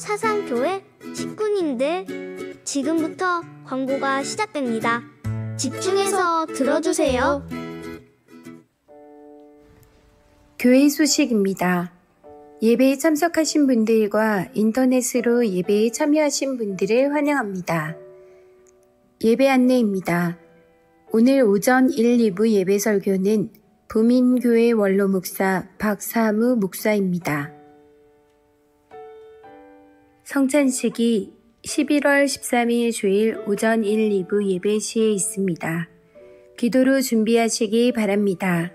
사상교회 식구님들, 지금부터 광고가 시작됩니다. 집중해서 들어주세요. 교회 소식입니다. 예배에 참석하신 분들과 인터넷으로 예배에 참여하신 분들을 환영합니다. 예배 안내입니다. 오늘 오전 1, 2부 예배 설교는 부민교회 원로 목사 박사무 목사입니다. 성찬식이 11월 13일 주일 오전 1, 2부 예배 시에 있습니다. 기도로 준비하시기 바랍니다.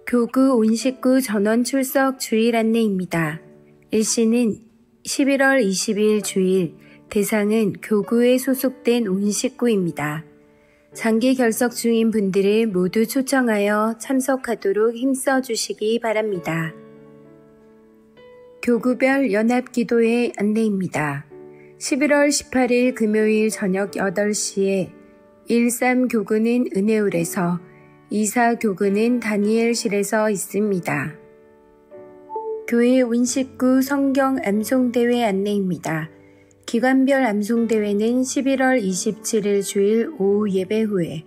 교구 온 식구 전원 출석 주일 안내입니다. 일시는 11월 20일 주일, 대상은 교구에 소속된 온 식구입니다. 장기 결석 중인 분들을 모두 초청하여 참석하도록 힘써 주시기 바랍니다. 교구별 연합기도회 안내입니다. 11월 18일 금요일 저녁 8시에 13교구는 은혜울에서, 24교구는 다니엘실에서 있습니다. 교회 온 식구 성경 암송대회 안내입니다. 기관별 암송대회는 11월 27일 주일 오후 예배 후에,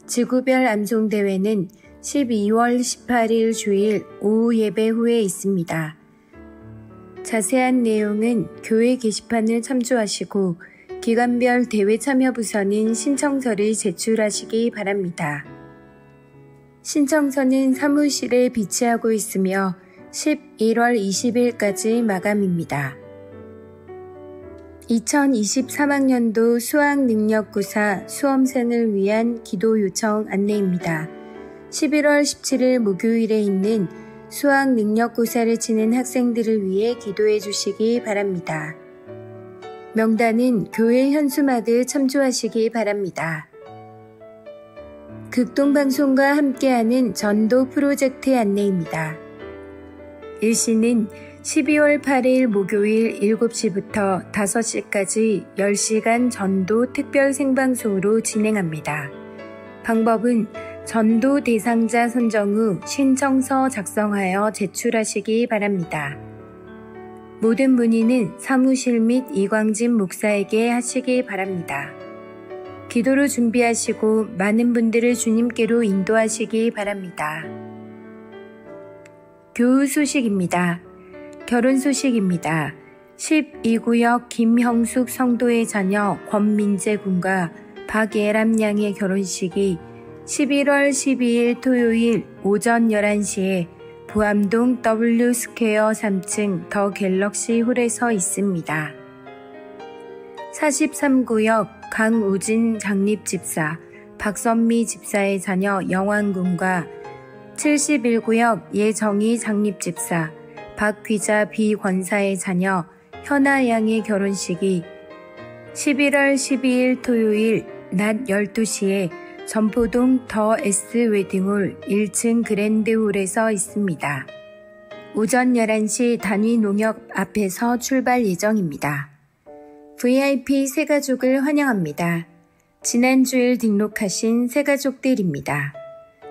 지구별 암송대회는 12월 18일 주일 오후 예배 후에 있습니다. 자세한 내용은 교회 게시판을 참조하시고 기관별 대회 참여 부서는 신청서를 제출하시기 바랍니다. 신청서는 사무실에 비치하고 있으며 11월 20일까지 마감입니다. 2023학년도 수학능력고사 수험생을 위한 기도 요청 안내입니다. 11월 17일 목요일에 있는 수학능력고사를 치는 학생들을 위해 기도해 주시기 바랍니다. 명단은 교회 현수막을 참조하시기 바랍니다. 극동방송과 함께하는 전도 프로젝트 안내입니다. 일시는 12월 8일 목요일 7시부터 5시까지 10시간 전도 특별 생방송으로 진행합니다. 방법은 전도 대상자 선정 후 신청서 작성하여 제출하시기 바랍니다. 모든 문의는 사무실 및 이광진 목사에게 하시기 바랍니다. 기도로 준비하시고 많은 분들을 주님께로 인도하시기 바랍니다. 교우 소식입니다. 결혼 소식입니다. 12구역 김형숙 성도의 자녀 권민재 군과 박예람 양의 결혼식이 11월 12일 토요일 오전 11시에 부암동 W스퀘어 3층 더 갤럭시 홀에서 있습니다. 43구역 강우진 장립집사 박선미 집사의 자녀 영환군과 71구역 예정희 장립집사 박귀자 비권사의 자녀 현아 양의 결혼식이 11월 12일 토요일 낮 12시에 전포동 더 S 웨딩홀 1층 그랜드홀에서 있습니다. 오전 11시 단위농협 앞에서 출발 예정입니다. VIP 새가족을 환영합니다. 지난주일 등록하신 새가족들입니다.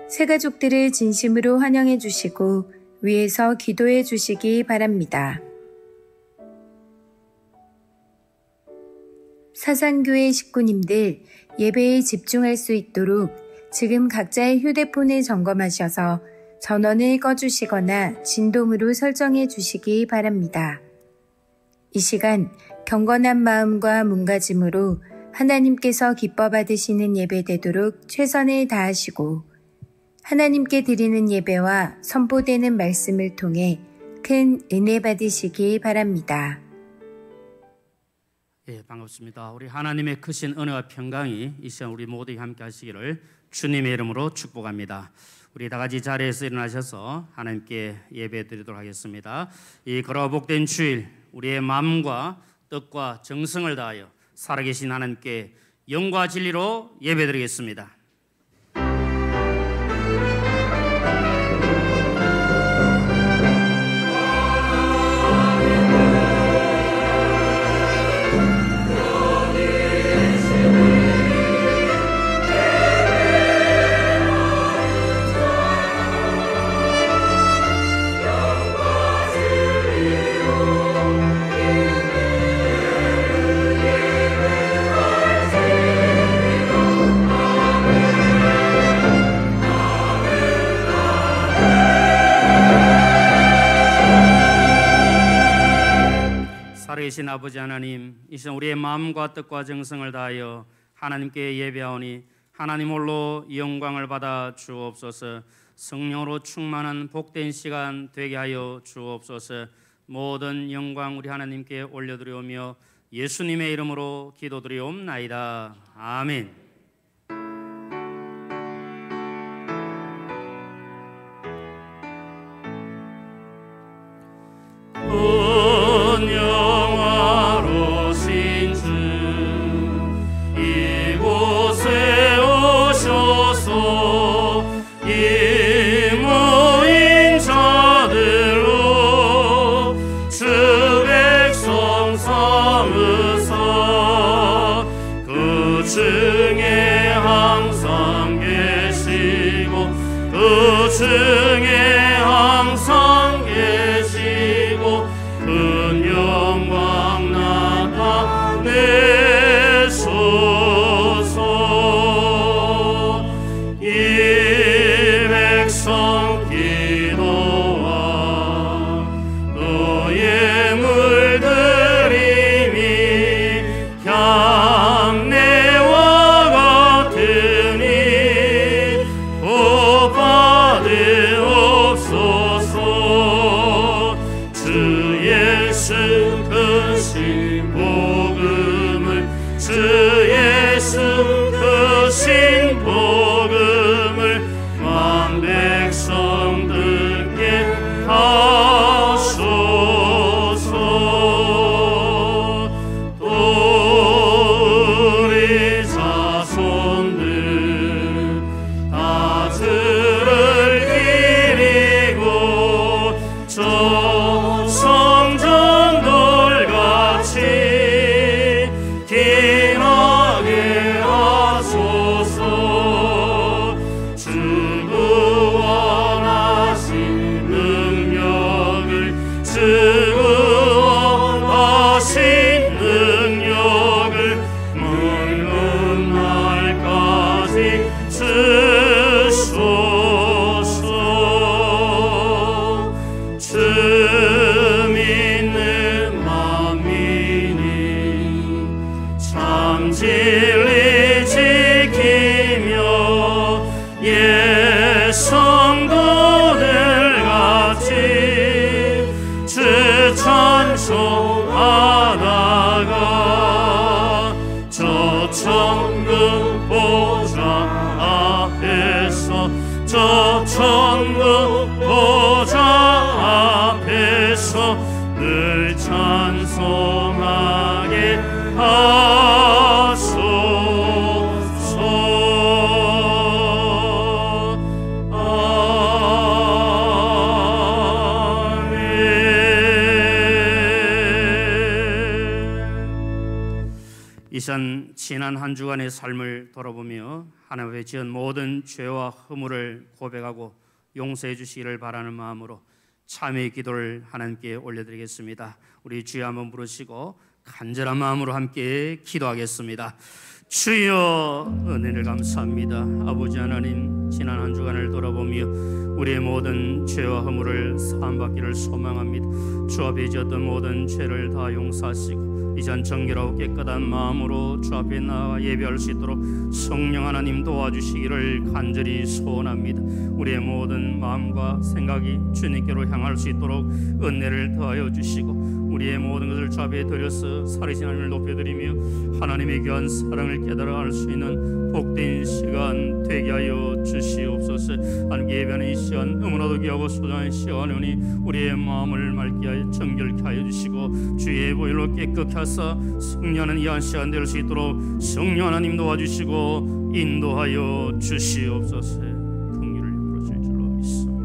새가족들을 진심으로 환영해 주시고 위에서 기도해 주시기 바랍니다. 사상교회 식구님들, 예배에 집중할 수 있도록 지금 각자의 휴대폰을 점검하셔서 전원을 꺼주시거나 진동으로 설정해 주시기 바랍니다. 이 시간 경건한 마음과 몸가짐으로 하나님께서 기뻐 받으시는 예배 되도록 최선을 다하시고 하나님께 드리는 예배와 선포되는 말씀을 통해 큰 은혜 받으시기 바랍니다. 예, 반갑습니다. 우리 하나님의 크신 은혜와 평강이 이 시간 우리 모두에게 함께 하시기를 주님의 이름으로 축복합니다. 우리 다 같이 자리에서 일어나셔서 하나님께 예배 드리도록 하겠습니다. 이 거룩하고 복된 주일 우리의 마음과 뜻과 정성을 다하여 살아계신 하나님께 영과 진리로 예배 드리겠습니다. 살아계신 아버지 하나님, 이 시간 우리의 마음과 뜻과 정성을 다하여 하나님께 예배하오니 하나님 홀로 영광을 받아 주옵소서. 성령으로 충만한 복된 시간 되게 하여 주옵소서. 모든 영광 우리 하나님께 올려드리오며 예수님의 이름으로 기도드리옵나이다. 아멘. 영화로신 주 이곳에 오셔서 이 모인 자들로 주 백성 삼으사 그 중에 항상 계시고 그 중에 항상 계시고 큰 영광 나타내소서. 이 백성 기도와 너의 물들임이 향내와 같으니 복 받으옵소서. 주 예수 크신 복음을 주 예수 크신 복음을 만 백성 듣게 하소서. 또 우리 자손들 다 들을 길이고 저 성전돌같이 기나게 하소서. 주 구원하신 능력을 주 구원하신 능력을 먹는 날까지 주소서. 주 믿는 만민이 참 진리 지키며 예 성도들 같이 주 찬송하다가 저 천국 보좌 앞에서 저 천국 보좌 앞에서 늘 찬송하게 하소서. 아멘. 이 시간 지난 한 주간의 삶을 돌아보며 하나님 앞에 지은 모든 죄와 허물을 고백하고 용서해 주시기를 바라는 마음으로 참회의 기도를 하나님께 올려드리겠습니다. 우리 주여 한번 부르시고 간절한 마음으로 함께 기도하겠습니다. 주여 은혜를 감사합니다. 아버지 하나님, 지난 한 주간을 돌아보며 우리의 모든 죄와 허물을 사함받기를 소망합니다. 주 앞에 지었던 모든 죄를 다 용서하시고 이전 정결하고 깨끗한 마음으로 주 앞에 나아 예배할 수 있도록 성령 하나님 도와주시기를 간절히 소원합니다. 우리의 모든 마음과 생각이 주님께로 향할 수 있도록 은혜를 더하여 주시고 우리의 모든 것을 주 앞에 드려서 살아계신 하나님을 높여드리며 하나님의 귀한 사랑을 깨달아 알 수 있는 복된 시간 되게 하여 주시옵소서. 하나님께 예배하는 이 시간 너무나도 귀하고 소중한 시간이오니 우리의 마음을 맑게 하여 정결케 하여 주시고 주의 보혈로 깨끗게 하사 승리하는 이 한 시간 될 수 있도록 성령 하나님 도와주시고 인도하여 주시옵소서. 긍휼을 베풀어 주실 줄로 믿습니다.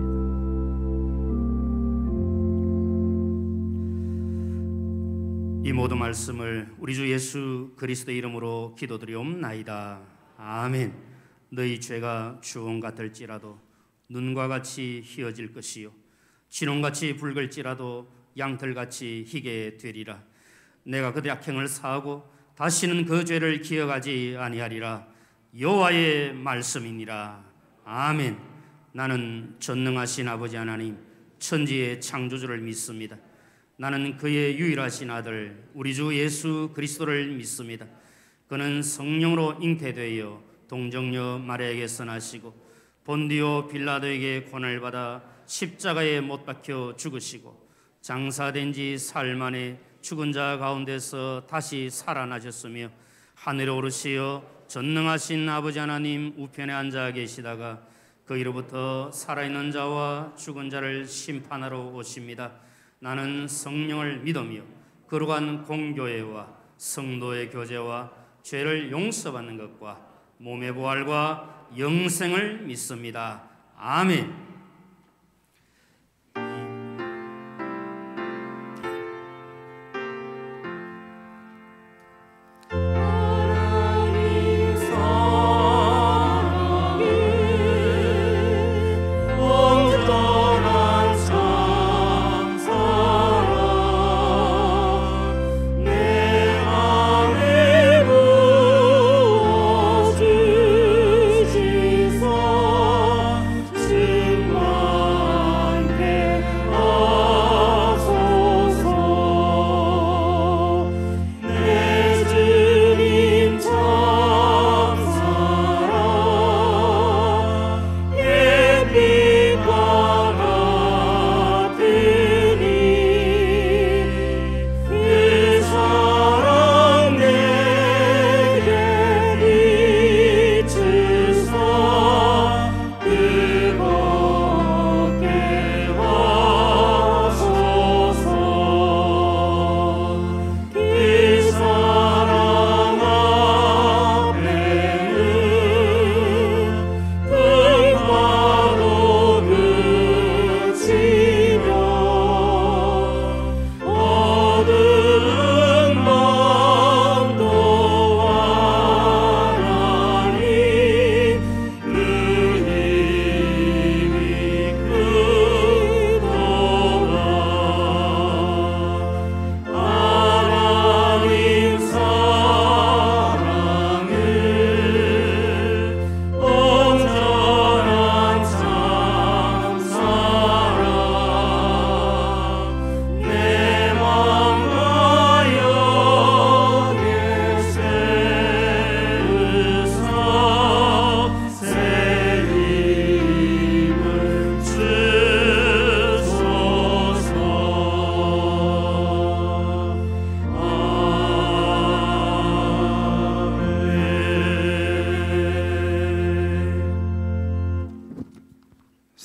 이 모든 말씀을 우리 주 예수 그리스도의 이름으로 기도드리옵나이다. 아멘. 너희 죄가 주홍 같을지라도 눈과 같이 희어질 것이요 진홍같이 붉을지라도 양털같이 희게 되리라. 내가 그들의 악행을 사하고 다시는 그 죄를 기억하지 아니하리라. 여호와의 말씀이니라. 아멘. 나는 전능하신 아버지 하나님 천지의 창조주를 믿습니다. 나는 그의 유일하신 아들 우리 주 예수 그리스도를 믿습니다. 그는 성령으로 잉태되어 동정녀 마리아에게서 나시고 본디오 빌라도에게 고난을 받아 십자가에 못 박혀 죽으시고 장사된 지 사흘 만에 죽은 자 가운데서 다시 살아나셨으며 하늘에 오르시어 전능하신 아버지 하나님 우편에 앉아 계시다가 거기로부터 살아있는 자와 죽은 자를 심판하러 오십니다. 나는 성령을 믿으며 거룩한 공교회와 성도의 교제와 죄를 용서받는 것과 몸의 부활과 영생을 믿습니다. 아멘.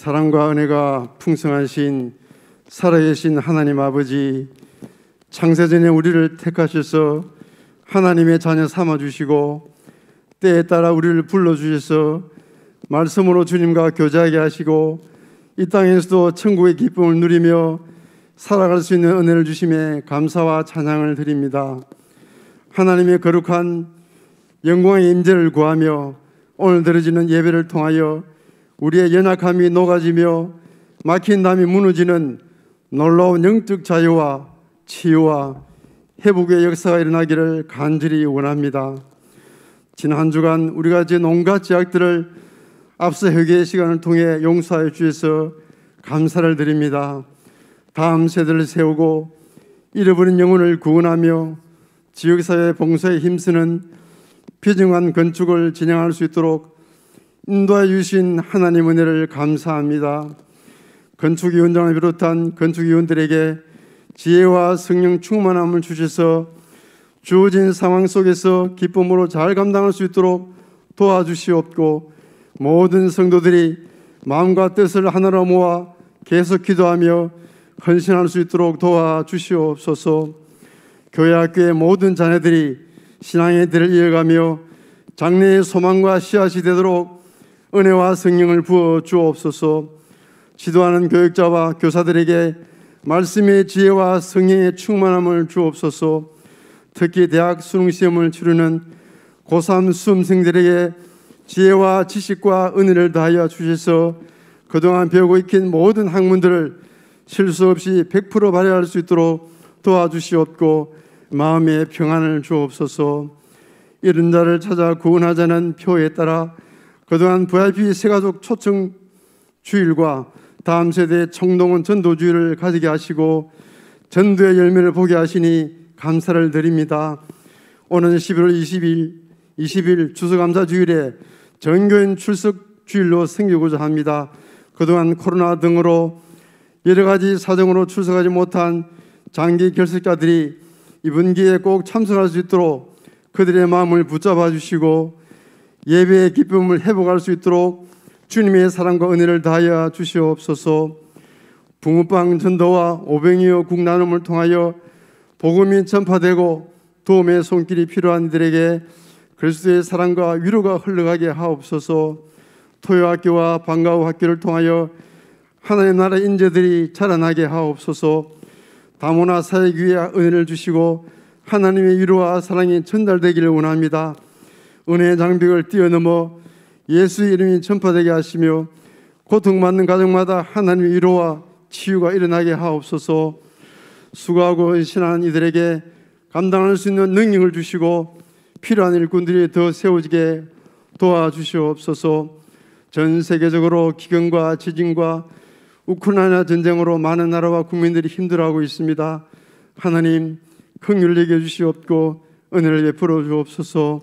사랑과 은혜가 풍성하신 살아계신 하나님 아버지, 창세전에 우리를 택하셔서 하나님의 자녀 삼아주시고 때에 따라 우리를 불러주셔서 말씀으로 주님과 교제하게 하시고 이 땅에서도 천국의 기쁨을 누리며 살아갈 수 있는 은혜를 주심에 감사와 찬양을 드립니다. 하나님의 거룩한 영광의 임재를 구하며 오늘 드려지는 예배를 통하여 우리의 연약함이 녹아지며 막힌 담이 무너지는 놀라운 영적 자유와 치유와 회복의 역사가 일어나기를 간절히 원합니다. 지난 한 주간 우리가 지은 온갖 죄악들을 앞서 회개의 시간을 통해 용서하여 주셔서 감사를 드립니다. 다음 세대를 세우고 잃어버린 영혼을 구원하며 지역사회 봉사에 힘쓰는 비정한 건축을 진행할 수 있도록 인도해 주신 하나님 은혜를 감사합니다. 건축위원장을 비롯한 건축위원들에게 지혜와 성령 충만함을 주셔서 주어진 상황 속에서 기쁨으로 잘 감당할 수 있도록 도와주시옵고, 모든 성도들이 마음과 뜻을 하나로 모아 계속 기도하며 헌신할 수 있도록 도와주시옵소서. 교회학교의 모든 자녀들이 신앙의 길을 이어가며 장래의 소망과 씨앗이 되도록 은혜와 성령을 부어 주옵소서. 지도하는 교육자와 교사들에게 말씀의 지혜와 성령의 충만함을 주옵소서. 특히 대학 수능시험을 치르는 고3 수험생들에게 지혜와 지식과 은혜를 다하여 주셔서 그동안 배우고 익힌 모든 학문들을 실수 없이 100% 발휘할 수 있도록 도와주시옵고, 마음의 평안을 주옵소서. 이런 자를 찾아 구원하자는 표에 따라 그동안 VIP 새가족 초청 주일과 다음 세대 청동원 전도주의를 가지게 하시고 전도의 열매를 보게 하시니 감사를 드립니다. 오는 11월 20일 추수감사주일에 전교인 출석 주일로 섬기고자 합니다. 그동안 코로나 등으로 여러 가지 사정으로 출석하지 못한 장기 결석자들이 이번 기회에 꼭 참석할 수 있도록 그들의 마음을 붙잡아 주시고 예배의 기쁨을 회복할 수 있도록 주님의 사랑과 은혜를 다하여 주시옵소서. 붕어빵 전도와 오병이어 국 나눔을 통하여 복음이 전파되고 도움의 손길이 필요한 이들에게 그리스도의 사랑과 위로가 흘러가게 하옵소서. 토요학교와 방과후 학교를 통하여 하나님 나라 인재들이 자라나게 하옵소서. 다문화 사역위에 은혜를 주시고 하나님의 위로와 사랑이 전달되기를 원합니다. 은혜의 장벽을 뛰어넘어 예수의 이름이 전파되게 하시며 고통받는 가정마다 하나님의 위로와 치유가 일어나게 하옵소서. 수고하고 헌신하는 이들에게 감당할 수 있는 능력을 주시고 필요한 일꾼들이 더 세워지게 도와주시옵소서. 전 세계적으로 기근과 지진과 우크라이나 전쟁으로 많은 나라와 국민들이 힘들어하고 있습니다. 하나님 긍휼히 여겨 주시옵고 은혜를 베풀어 주옵소서.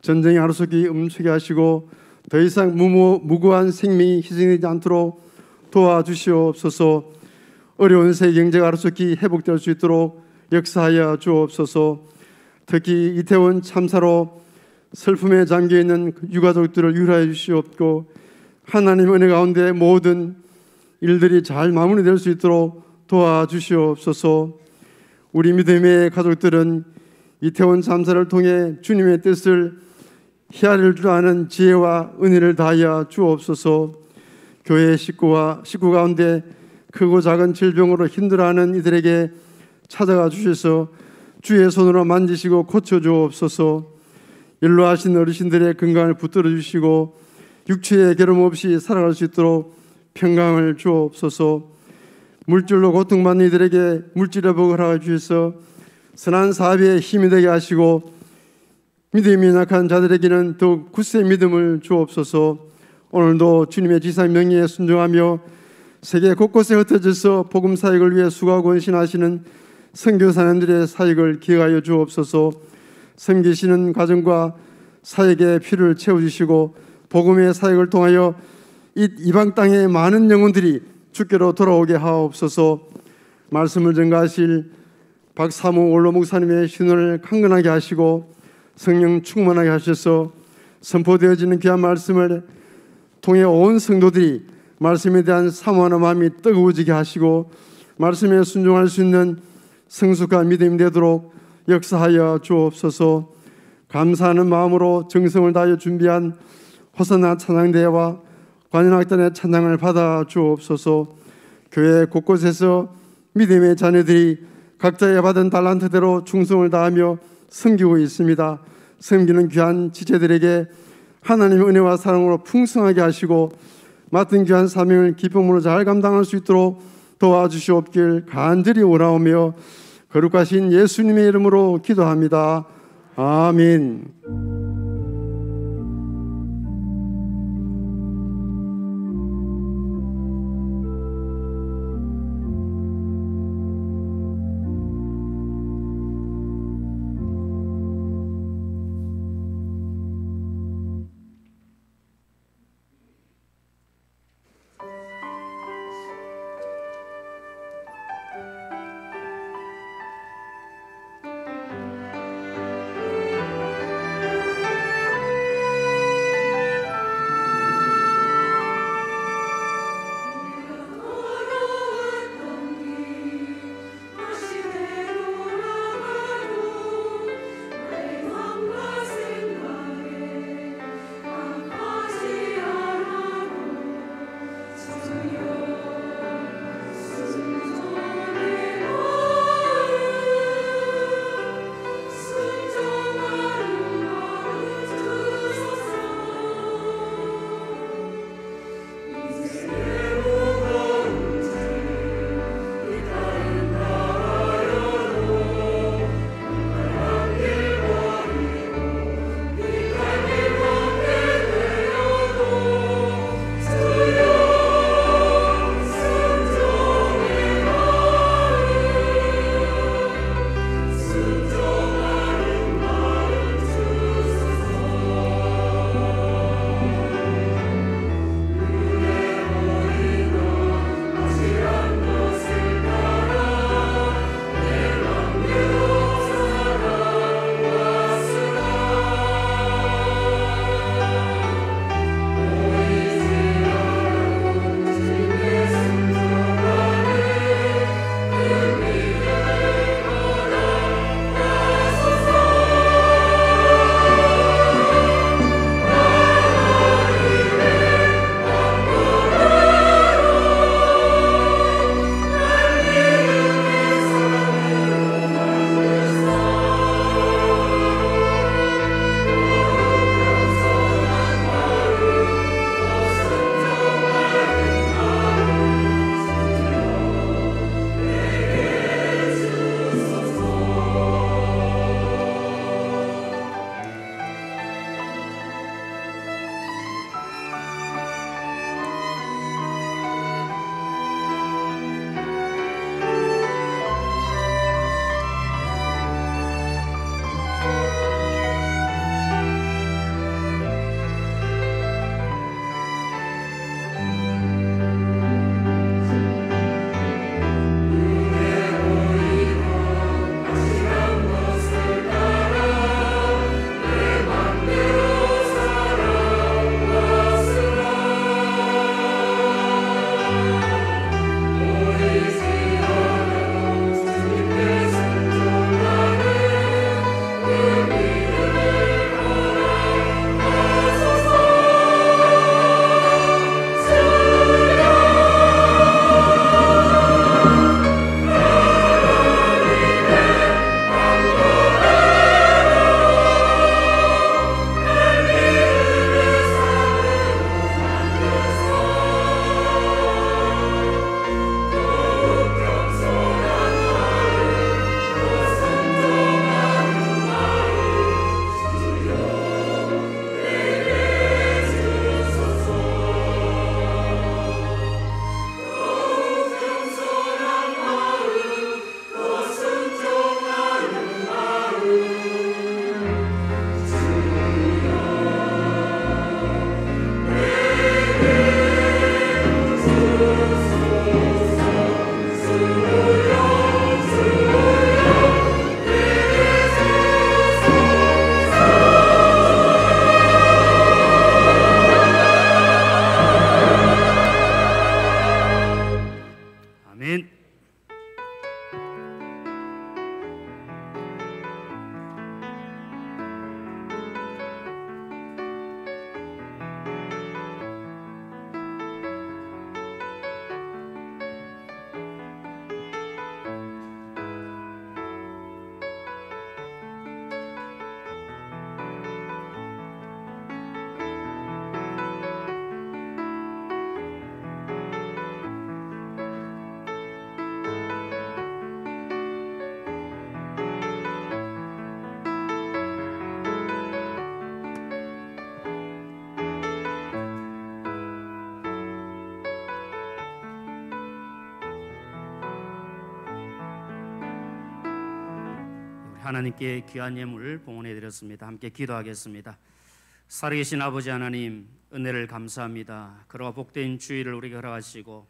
전쟁의 하루속히 음수게 하시고 더 이상 무고한 생명이 희생되지 않도록 도와주시옵소서. 어려운 세계 경제가 하루속히 회복될 수 있도록 역사하여 주옵소서. 특히 이태원 참사로 슬픔에 잠겨있는 유가족들을 위로해 주시옵고 하나님 은혜 가운데 모든 일들이 잘 마무리될 수 있도록 도와주시옵소서. 우리 믿음의 가족들은 이태원 참사를 통해 주님의 뜻을 헤아릴 줄 아는 지혜와 은혜를 다하여 주옵소서. 교회 식구 가운데 크고 작은 질병으로 힘들어하는 이들에게 찾아가 주셔서 주의 손으로 만지시고 고쳐 주옵소서. 연로하신 어르신들의 건강을 붙들어 주시고 육체의 괴로움 없이 살아갈 수 있도록 평강을 주옵소서. 물질로 고통받는 이들에게 물질의 복을 허락해 주셔서 선한 사업에 힘이 되게 하시고 믿음이 약한 자들에게는 더욱 굳세 믿음을 주옵소서. 오늘도 주님의 지사 명령에 순종하며 세계 곳곳에 흩어져서 복음 사역을 위해 수고하고 헌신하시는 선교사님들의 사역을 기억하여 주옵소서. 섬기시는 가정과 사역의 필요를 채워주시고 복음의 사역을 통하여 이방 땅의 많은 영혼들이 주께로 돌아오게 하옵소서. 말씀을 전가하실 박사무 원로 목사님의 신원을 강건하게 하시고 성령 충만하게 하셔서 선포되어지는 귀한 말씀을 통해 온 성도들이 말씀에 대한 사모하는 마음이 뜨거워지게 하시고 말씀에 순종할 수 있는 성숙한 믿음이 되도록 역사하여 주옵소서. 감사하는 마음으로 정성을 다하여 준비한 호산나 찬양대회와 관현악단의 찬양을 받아 주옵소서. 교회 곳곳에서 믿음의 자녀들이 각자의 받은 달란트대로 충성을 다하며 섬기고 있습니다. 섬기는 귀한 지체들에게 하나님의 은혜와 사랑으로 풍성하게 하시고 맡은 귀한 사명을 기쁨으로 잘 감당할 수 있도록 도와주시옵길 간절히 원하오며 거룩하신 예수님의 이름으로 기도합니다. 아멘. 하나님께 귀한 예물을 봉헌해 드렸습니다. 함께 기도하겠습니다. 살아계신 아버지 하나님, 은혜를 감사합니다. 그러와 복된 주일을 우리에게 허락하시고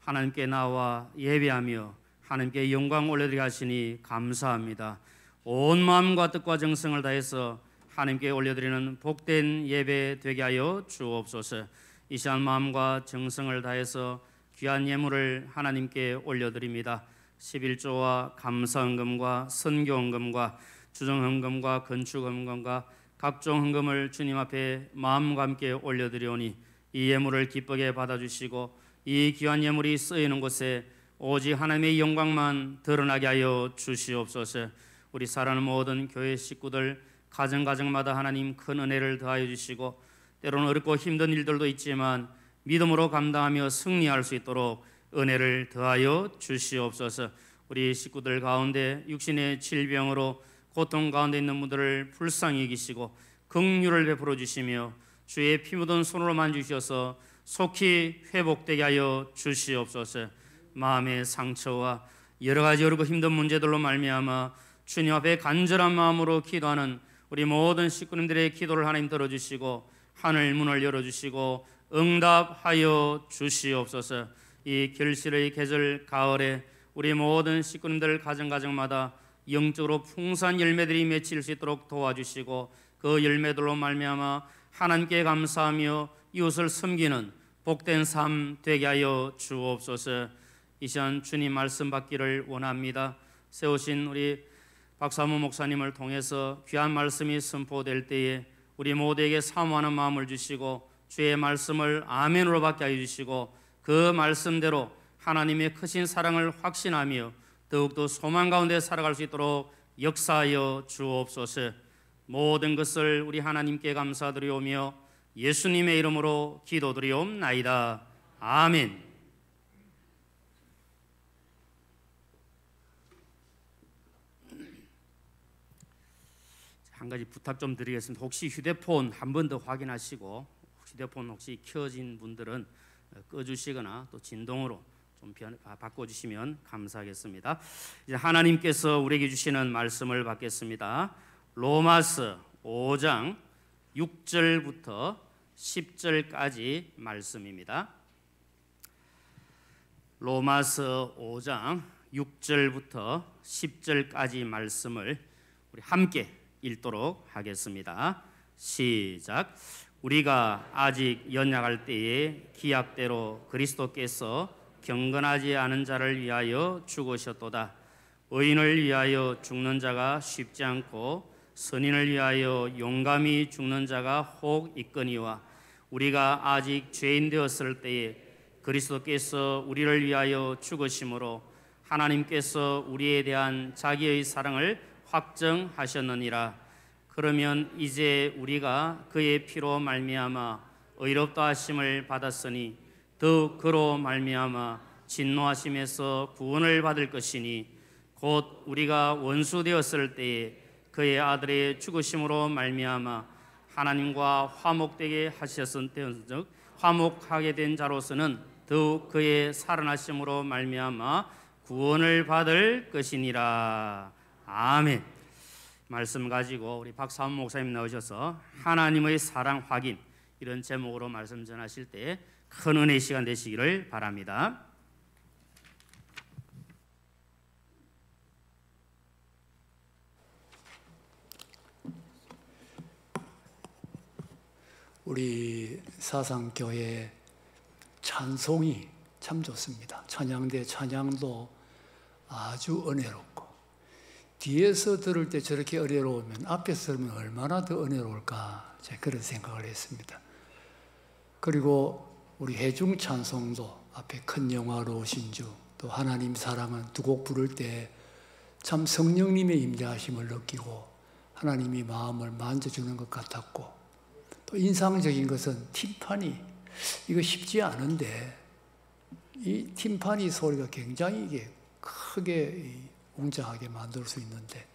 하나님께 나와 예배하며 하나님께 영광 올려드리게 하시니 감사합니다. 온 마음과 뜻과 정성을 다해서 하나님께 올려드리는 복된 예배 되게 하여 주옵소서. 이 시간 마음과 정성을 다해서 귀한 예물을 하나님께 올려드립니다. 11조와 감사헌금과 선교헌금과 주정헌금과 건축헌금과 각종 헌금을 주님 앞에 마음과 함께 올려드리오니 이 예물을 기쁘게 받아주시고 이 귀한 예물이 쓰이는 곳에 오직 하나님의 영광만 드러나게 하여 주시옵소서. 우리 사랑하는 모든 교회 식구들 가정가정마다 하나님 큰 은혜를 더하여 주시고 때로는 어렵고 힘든 일들도 있지만 믿음으로 감당하며 승리할 수 있도록 은혜를 더하여 주시옵소서. 우리 식구들 가운데 육신의 질병으로 고통 가운데 있는 분들을 불쌍히 여기시고 긍휼을 베풀어 주시며 주의 피 묻은 손으로 만지셔서 속히 회복되게 하여 주시옵소서. 마음의 상처와 여러 가지 어렵고 힘든 문제들로 말미암아 주님 앞에 간절한 마음으로 기도하는 우리 모든 식구님들의 기도를 하나님 들어주시고 하늘 문을 열어주시고 응답하여 주시옵소서. 이 결실의 계절 가을에 우리 모든 식구님들 가정가정마다 영적으로 풍성한 열매들이 맺힐 수 있도록 도와주시고 그 열매들로 말미암아 하나님께 감사하며 이웃을 섬기는 복된 삶 되게 하여 주옵소서. 이 시간 주님 말씀 받기를 원합니다. 세우신 우리 박사모 목사님을 통해서 귀한 말씀이 선포될 때에 우리 모두에게 사모하는 마음을 주시고 주의 말씀을 아멘으로 받게 하여 주시고 그 말씀대로 하나님의 크신 사랑을 확신하며 더욱더 소망 가운데 살아갈 수 있도록 역사하여 주옵소서. 모든 것을 우리 하나님께 감사드리오며 예수님의 이름으로 기도드리옵나이다. 아멘. 한 가지 부탁 좀 드리겠습니다. 혹시 휴대폰 한 번 더 확인하시고 휴대폰 혹시 켜진 분들은 꺼주시거나 또 진동으로 좀 바꿔주시면 감사하겠습니다. 이제 하나님께서 우리에게 주시는 말씀을 받겠습니다. 로마서 5장 6절부터 10절까지 말씀입니다. 로마서 5장 6절부터 10절까지 말씀을 우리 함께 읽도록 하겠습니다. 시작. 우리가 아직 연약할 때에 기약대로 그리스도께서 경건하지 않은 자를 위하여 죽으셨도다. 의인을 위하여 죽는 자가 쉽지 않고 선인을 위하여 용감히 죽는 자가 혹 있거니와 우리가 아직 죄인 되었을 때에 그리스도께서 우리를 위하여 죽으심으로 하나님께서 우리에 대한 자기의 사랑을 확정하셨느니라. 그러면 이제 우리가 그의 피로 말미암아 의롭다 하심을 받았으니 더욱 그로 말미암아 진노하심에서 구원을 받을 것이니 곧 우리가 원수 되었을 때에 그의 아들의 죽으심으로 말미암아 하나님과 화목되게 하셨은즉 화목하게 된 자로서는 더욱 그의 살아나심으로 말미암아 구원을 받을 것이니라. 아멘. 말씀 가지고 우리 박사원 목사님 나오셔서 하나님의 사랑 확인 이런 제목으로 말씀 전하실 때 큰 은혜의 시간 되시기를 바랍니다. 우리 사상교회 찬송이 참 좋습니다. 찬양대 찬양도 아주 은혜롭고 뒤에서 들을 때 저렇게 은혜로우면 앞에서 들으면 얼마나 더 은혜로울까 제가 그런 생각을 했습니다. 그리고 우리 회중 찬송도 앞에 큰 영화로우신 주 또 하나님 사랑은 두 곡 부를 때 참 성령님의 임재하심을 느끼고 하나님이 마음을 만져주는 것 같았고 또 인상적인 것은 팀파니 이거 쉽지 않은데 이 팀파니 소리가 굉장히 이게 크게 웅장하게 만들 수 있는데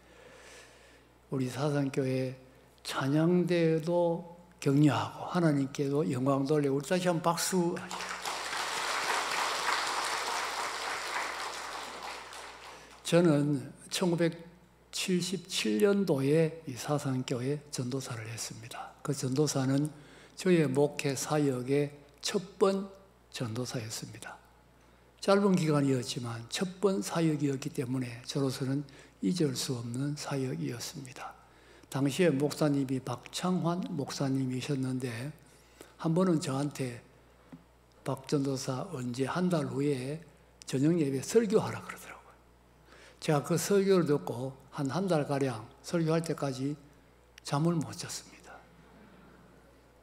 우리 사상교회 찬양대도 격려하고 하나님께도 영광 돌리고 우리 다시 한번 박수. 저는 77년도에 이 사상교회 전도사를 했습니다. 그 전도사는 저의 목회 사역의 첫 번 전도사였습니다. 짧은 기간이었지만 첫 번 사역이었기 때문에 저로서는 잊을 수 없는 사역이었습니다. 당시에 목사님이 박창환 목사님이셨는데 한 번은 저한테 박 전도사 언제 한 달 후에 저녁 예배 설교하라 그러더라고요. 제가 그 설교를 듣고 한 달가량 설교할 때까지 잠을 못 잤습니다.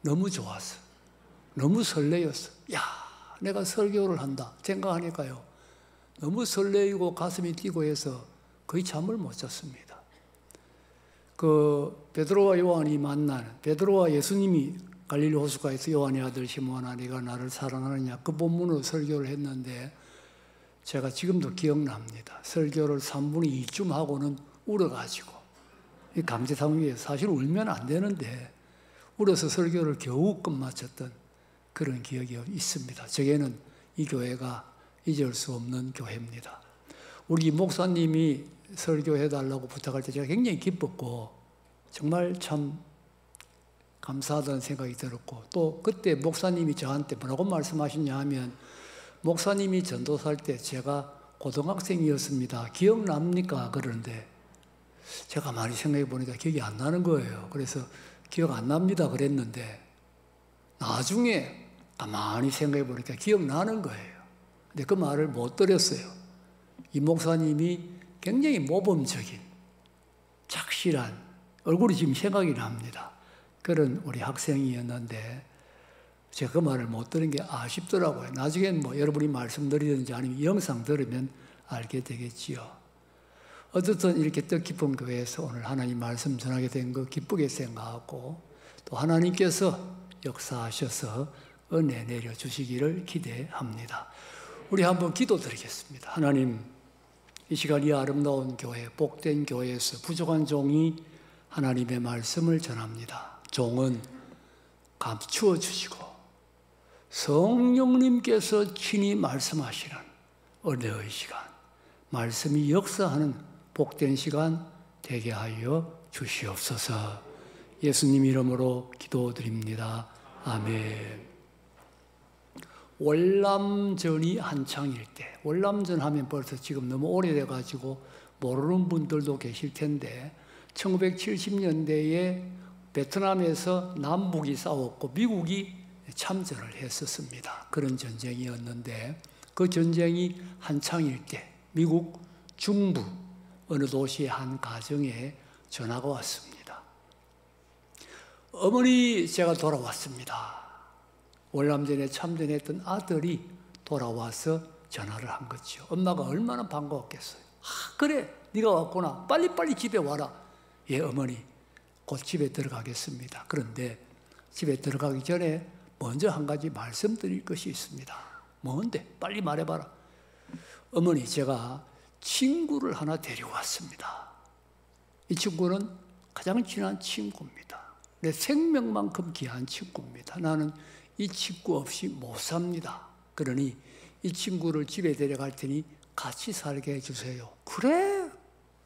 너무 좋았어. 너무 설레였어. 야, 내가 설교를 한다 생각하니까요. 너무 설레이고 가슴이 뛰고 해서 거의 잠을 못 잤습니다. 그 베드로와 요한이 만나는, 베드로와 예수님이 갈릴리 호숫가에서 요한의 아들 시몬아 네가 나를 사랑하느냐, 그 본문으로 설교를 했는데 제가 지금도 기억납니다. 설교를 3분의 2쯤 하고는 울어가지고, 이 강제상위에 사실 울면 안 되는데 울어서 설교를 겨우 끝마쳤던 그런 기억이 있습니다. 제게는 이 교회가 잊을 수 없는 교회입니다. 우리 목사님이 설교해달라고 부탁할 때 제가 굉장히 기뻤고 정말 참 감사하다는 생각이 들었고, 또 그때 목사님이 저한테 뭐라고 말씀하셨냐 하면, 목사님이 전도사할 때 제가 고등학생이었습니다. 기억납니까? 그러는데 제가 많이 생각해 보니까 기억이 안 나는 거예요. 그래서 기억 안 납니다 그랬는데 나중에 가만히 생각해 보니까 기억나는 거예요. 근데 그 말을 못 들었어요. 이 목사님이 굉장히 모범적인, 착실한, 얼굴이 지금 생각이 납니다. 그런 우리 학생이었는데 제가 그 말을 못 들은 게 아쉽더라고요. 나중엔 뭐 여러분이 말씀드리든지 아니면 영상 들으면 알게 되겠지요. 어쨌든 이렇게 뜻깊은 교회에서 오늘 하나님 말씀 전하게 된 거 기쁘게 생각하고, 또 하나님께서 역사하셔서 은혜 내려주시기를 기대합니다. 우리 한번 기도드리겠습니다. 하나님, 이 시간 이 아름다운 교회, 복된 교회에서 부족한 종이 하나님의 말씀을 전합니다. 종은 감추어 주시고 성령님께서 친히 말씀하시는 은혜의 시간, 말씀이 역사하는 복된 시간 되게 하여 주시옵소서. 예수님 이름으로 기도드립니다. 아멘. 월남전이 한창일 때, 월남전 하면 벌써 지금 너무 오래돼가지고 모르는 분들도 계실 텐데 1970년대에 베트남에서 남북이 싸웠고 미국이 참전을 했었습니다. 그런 전쟁이었는데 그 전쟁이 한창일 때 미국 중부 어느 도시의 한 가정에 전화가 왔습니다. 어머니, 제가 돌아왔습니다. 월남전에 참전했던 아들이 돌아와서 전화를 한 거죠. 엄마가 얼마나 반가웠겠어요. 아, 그래, 네가 왔구나. 빨리빨리 집에 와라. 예, 어머니, 곧 집에 들어가겠습니다. 그런데 집에 들어가기 전에 먼저 한 가지 말씀드릴 것이 있습니다. 뭔데? 빨리 말해봐라. 어머니, 제가 친구를 하나 데리고 왔습니다. 이 친구는 가장 친한 친구입니다. 내 생명만큼 귀한 친구입니다. 나는 이 친구 없이 못 삽니다. 그러니 이 친구를 집에 데려갈 테니 같이 살게 해주세요. 그래,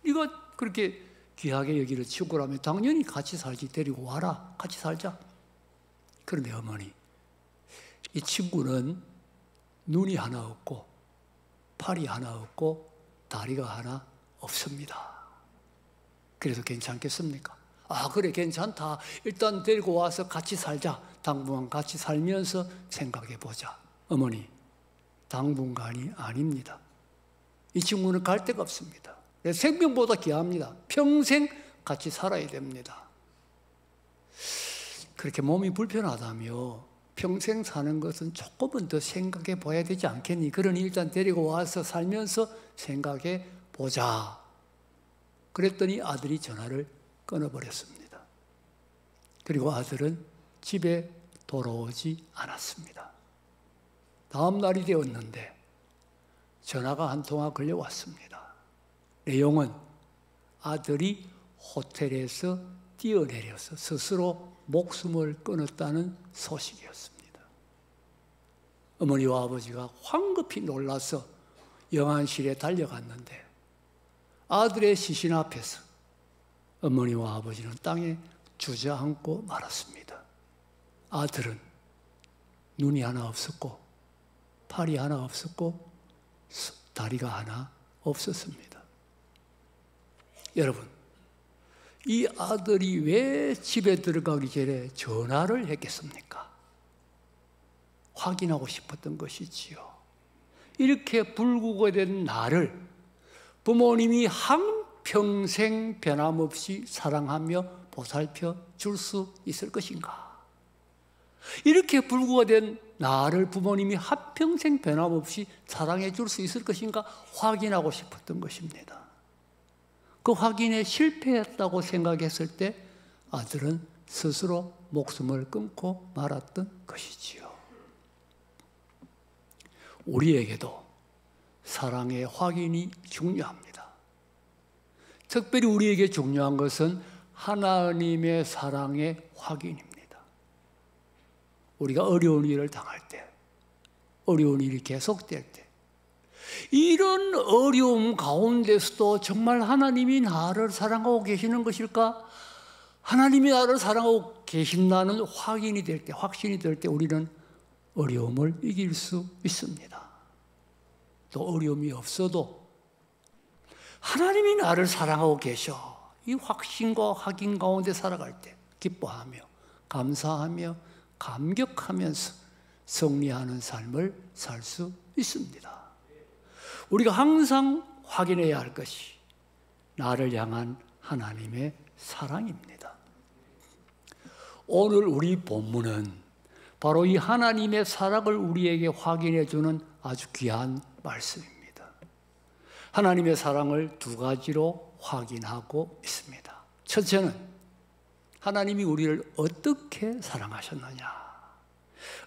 네가 그렇게 귀하게 여기를 친구라면 당연히 같이 살지. 데리고 와라. 같이 살자. 그런데 어머니, 이 친구는 눈이 하나 없고 팔이 하나 없고 다리가 하나 없습니다. 그래도 괜찮겠습니까? 아, 그래, 괜찮다. 일단 데리고 와서 같이 살자. 당분간 같이 살면서 생각해 보자. 어머니, 당분간이 아닙니다. 이 친구는 갈 데가 없습니다. 내 생명보다 귀합니다. 평생 같이 살아야 됩니다. 그렇게 몸이 불편하다며 평생 사는 것은 조금은 더 생각해 봐야 되지 않겠니? 그러니 일단 데리고 와서 살면서 생각해 보자. 그랬더니 아들이 전화를 끊어버렸습니다. 그리고 아들은 집에 돌아오지 않았습니다. 다음 날이 되었는데 전화가 한 통화 걸려왔습니다. 내용은 아들이 호텔에서 뛰어내려서 스스로 목숨을 끊었다는 소식이었습니다. 어머니와 아버지가 황급히 놀라서 영안실에 달려갔는데 아들의 시신 앞에서 어머니와 아버지는 땅에 주저앉고 말았습니다. 아들은 눈이 하나 없었고 팔이 하나 없었고 다리가 하나 없었습니다. 여러분, 이 아들이 왜 집에 들어가기 전에 전화를 했겠습니까? 확인하고 싶었던 것이지요. 이렇게 불구가 된 나를 부모님이 한평생 변함없이 사랑하며 보살펴 줄 수 있을 것인가? 이렇게 불구가 된 나를 부모님이 한평생 변함없이 사랑해 줄 수 있을 것인가 확인하고 싶었던 것입니다. 그 확인에 실패했다고 생각했을 때 아들은 스스로 목숨을 끊고 말았던 것이지요. 우리에게도 사랑의 확인이 중요합니다. 특별히 우리에게 중요한 것은 하나님의 사랑의 확인입니다. 우리가 어려운 일을 당할 때, 어려운 일이 계속될 때, 이런 어려움 가운데서도 정말 하나님이 나를 사랑하고 계시는 것일까? 하나님이 나를 사랑하고 계신다는 확인이 될 때, 확신이 될 때 우리는 어려움을 이길 수 있습니다. 또 어려움이 없어도 하나님이 나를 사랑하고 계셔. 이 확신과 확인 가운데 살아갈 때 기뻐하며 감사하며 감격하면서 승리하는 삶을 살 수 있습니다. 우리가 항상 확인해야 할 것이 나를 향한 하나님의 사랑입니다. 오늘 우리 본문은 바로 이 하나님의 사랑을 우리에게 확인해 주는 아주 귀한 말씀입니다. 하나님의 사랑을 두 가지로 확인하고 있습니다. 첫째는 하나님이 우리를 어떻게 사랑하셨느냐,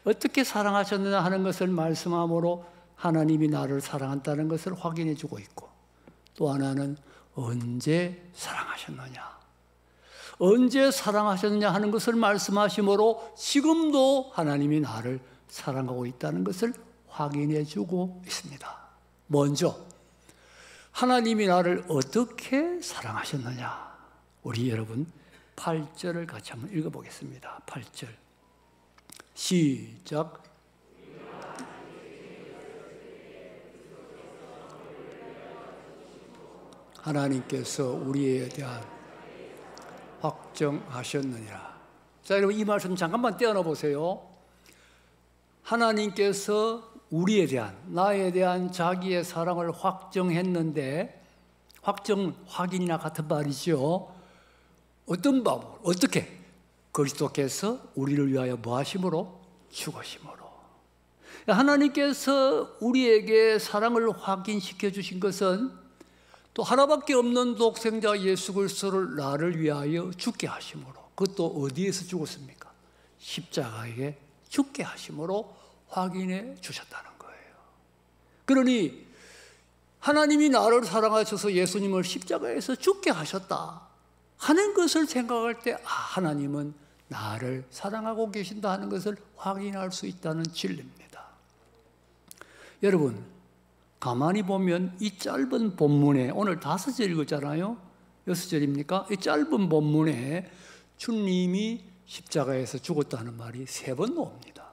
어떻게 사랑하셨느냐 하는 것을 말씀함으로 하나님이 나를 사랑한다는 것을 확인해 주고 있고, 또 하나는 언제 사랑하셨느냐, 언제 사랑하셨느냐 하는 것을 말씀하심으로 지금도 하나님이 나를 사랑하고 있다는 것을 확인해 주고 있습니다. 먼저 하나님이 나를 어떻게 사랑하셨느냐, 우리 여러분 8절을 같이 한번 읽어보겠습니다. 8절 시작. 하나님께서 우리에 대한 확정하셨느니라. 자, 여러분 이 말씀 잠깐만 떼어놔 보세요. 하나님께서 우리에 대한, 나에 대한 자기의 사랑을 확정했는데, 확인이나 같은 말이죠. 어떤 방법으로, 어떻게? 그리스도께서 우리를 위하여 뭐 하심으로? 죽으심으로. 하나님께서 우리에게 사랑을 확인시켜 주신 것은 또 하나밖에 없는 독생자 예수 그리스도를 나를 위하여 죽게 하심으로, 그것도 어디에서 죽었습니까? 십자가에 죽게 하심으로 확인해 주셨다는 거예요. 그러니 하나님이 나를 사랑하셔서 예수님을 십자가에서 죽게 하셨다 하는 것을 생각할 때, 하나님은 나를 사랑하고 계신다 하는 것을 확인할 수 있다는 진리입니다. 여러분, 가만히 보면 이 짧은 본문에, 오늘 5절 읽었잖아요. 6절입니까? 이 짧은 본문에 주님이 십자가에서 죽었다는 말이 3번 나옵니다.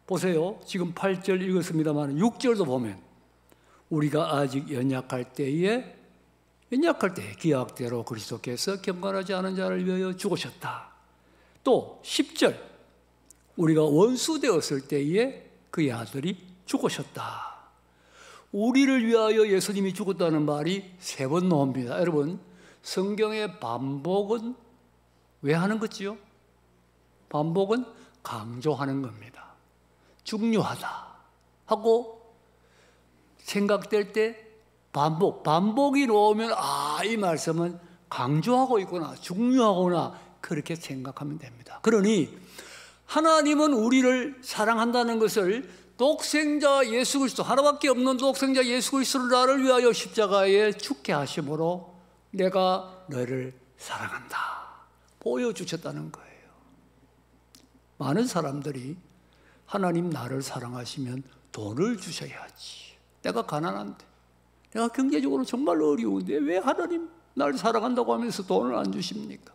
보세요. 지금 8절 읽었습니다만 6절도 보면 우리가 아직 연약할 때에 기약대로 그리스도께서 경건하지 않은 자를 위하여 죽으셨다. 또 10절 우리가 원수 되었을 때에 그의 아들이 죽으셨다. 우리를 위하여 예수님이 죽었다는 말이 3번 나옵니다. 여러분, 성경의 반복은 왜 하는 거지요? 반복은 강조하는 겁니다. 중요하다 하고 생각될 때 반복이 나오면 이 말씀은 강조하고 있구나, 중요하구나, 그렇게 생각하면 됩니다. 그러니 하나님은 우리를 사랑한다는 것을 독생자 예수 그리스도, 하나밖에 없는 독생자 예수 그리스도를 나를 위하여 십자가에 죽게 하심으로 내가 너를 사랑한다 보여주셨다는 거예요. 많은 사람들이 하나님 나를 사랑하시면 돈을 주셔야지, 내가 가난한데, 내가 경제적으로 정말 어려운데 왜 하나님 날 사랑한다고 하면서 돈을 안 주십니까?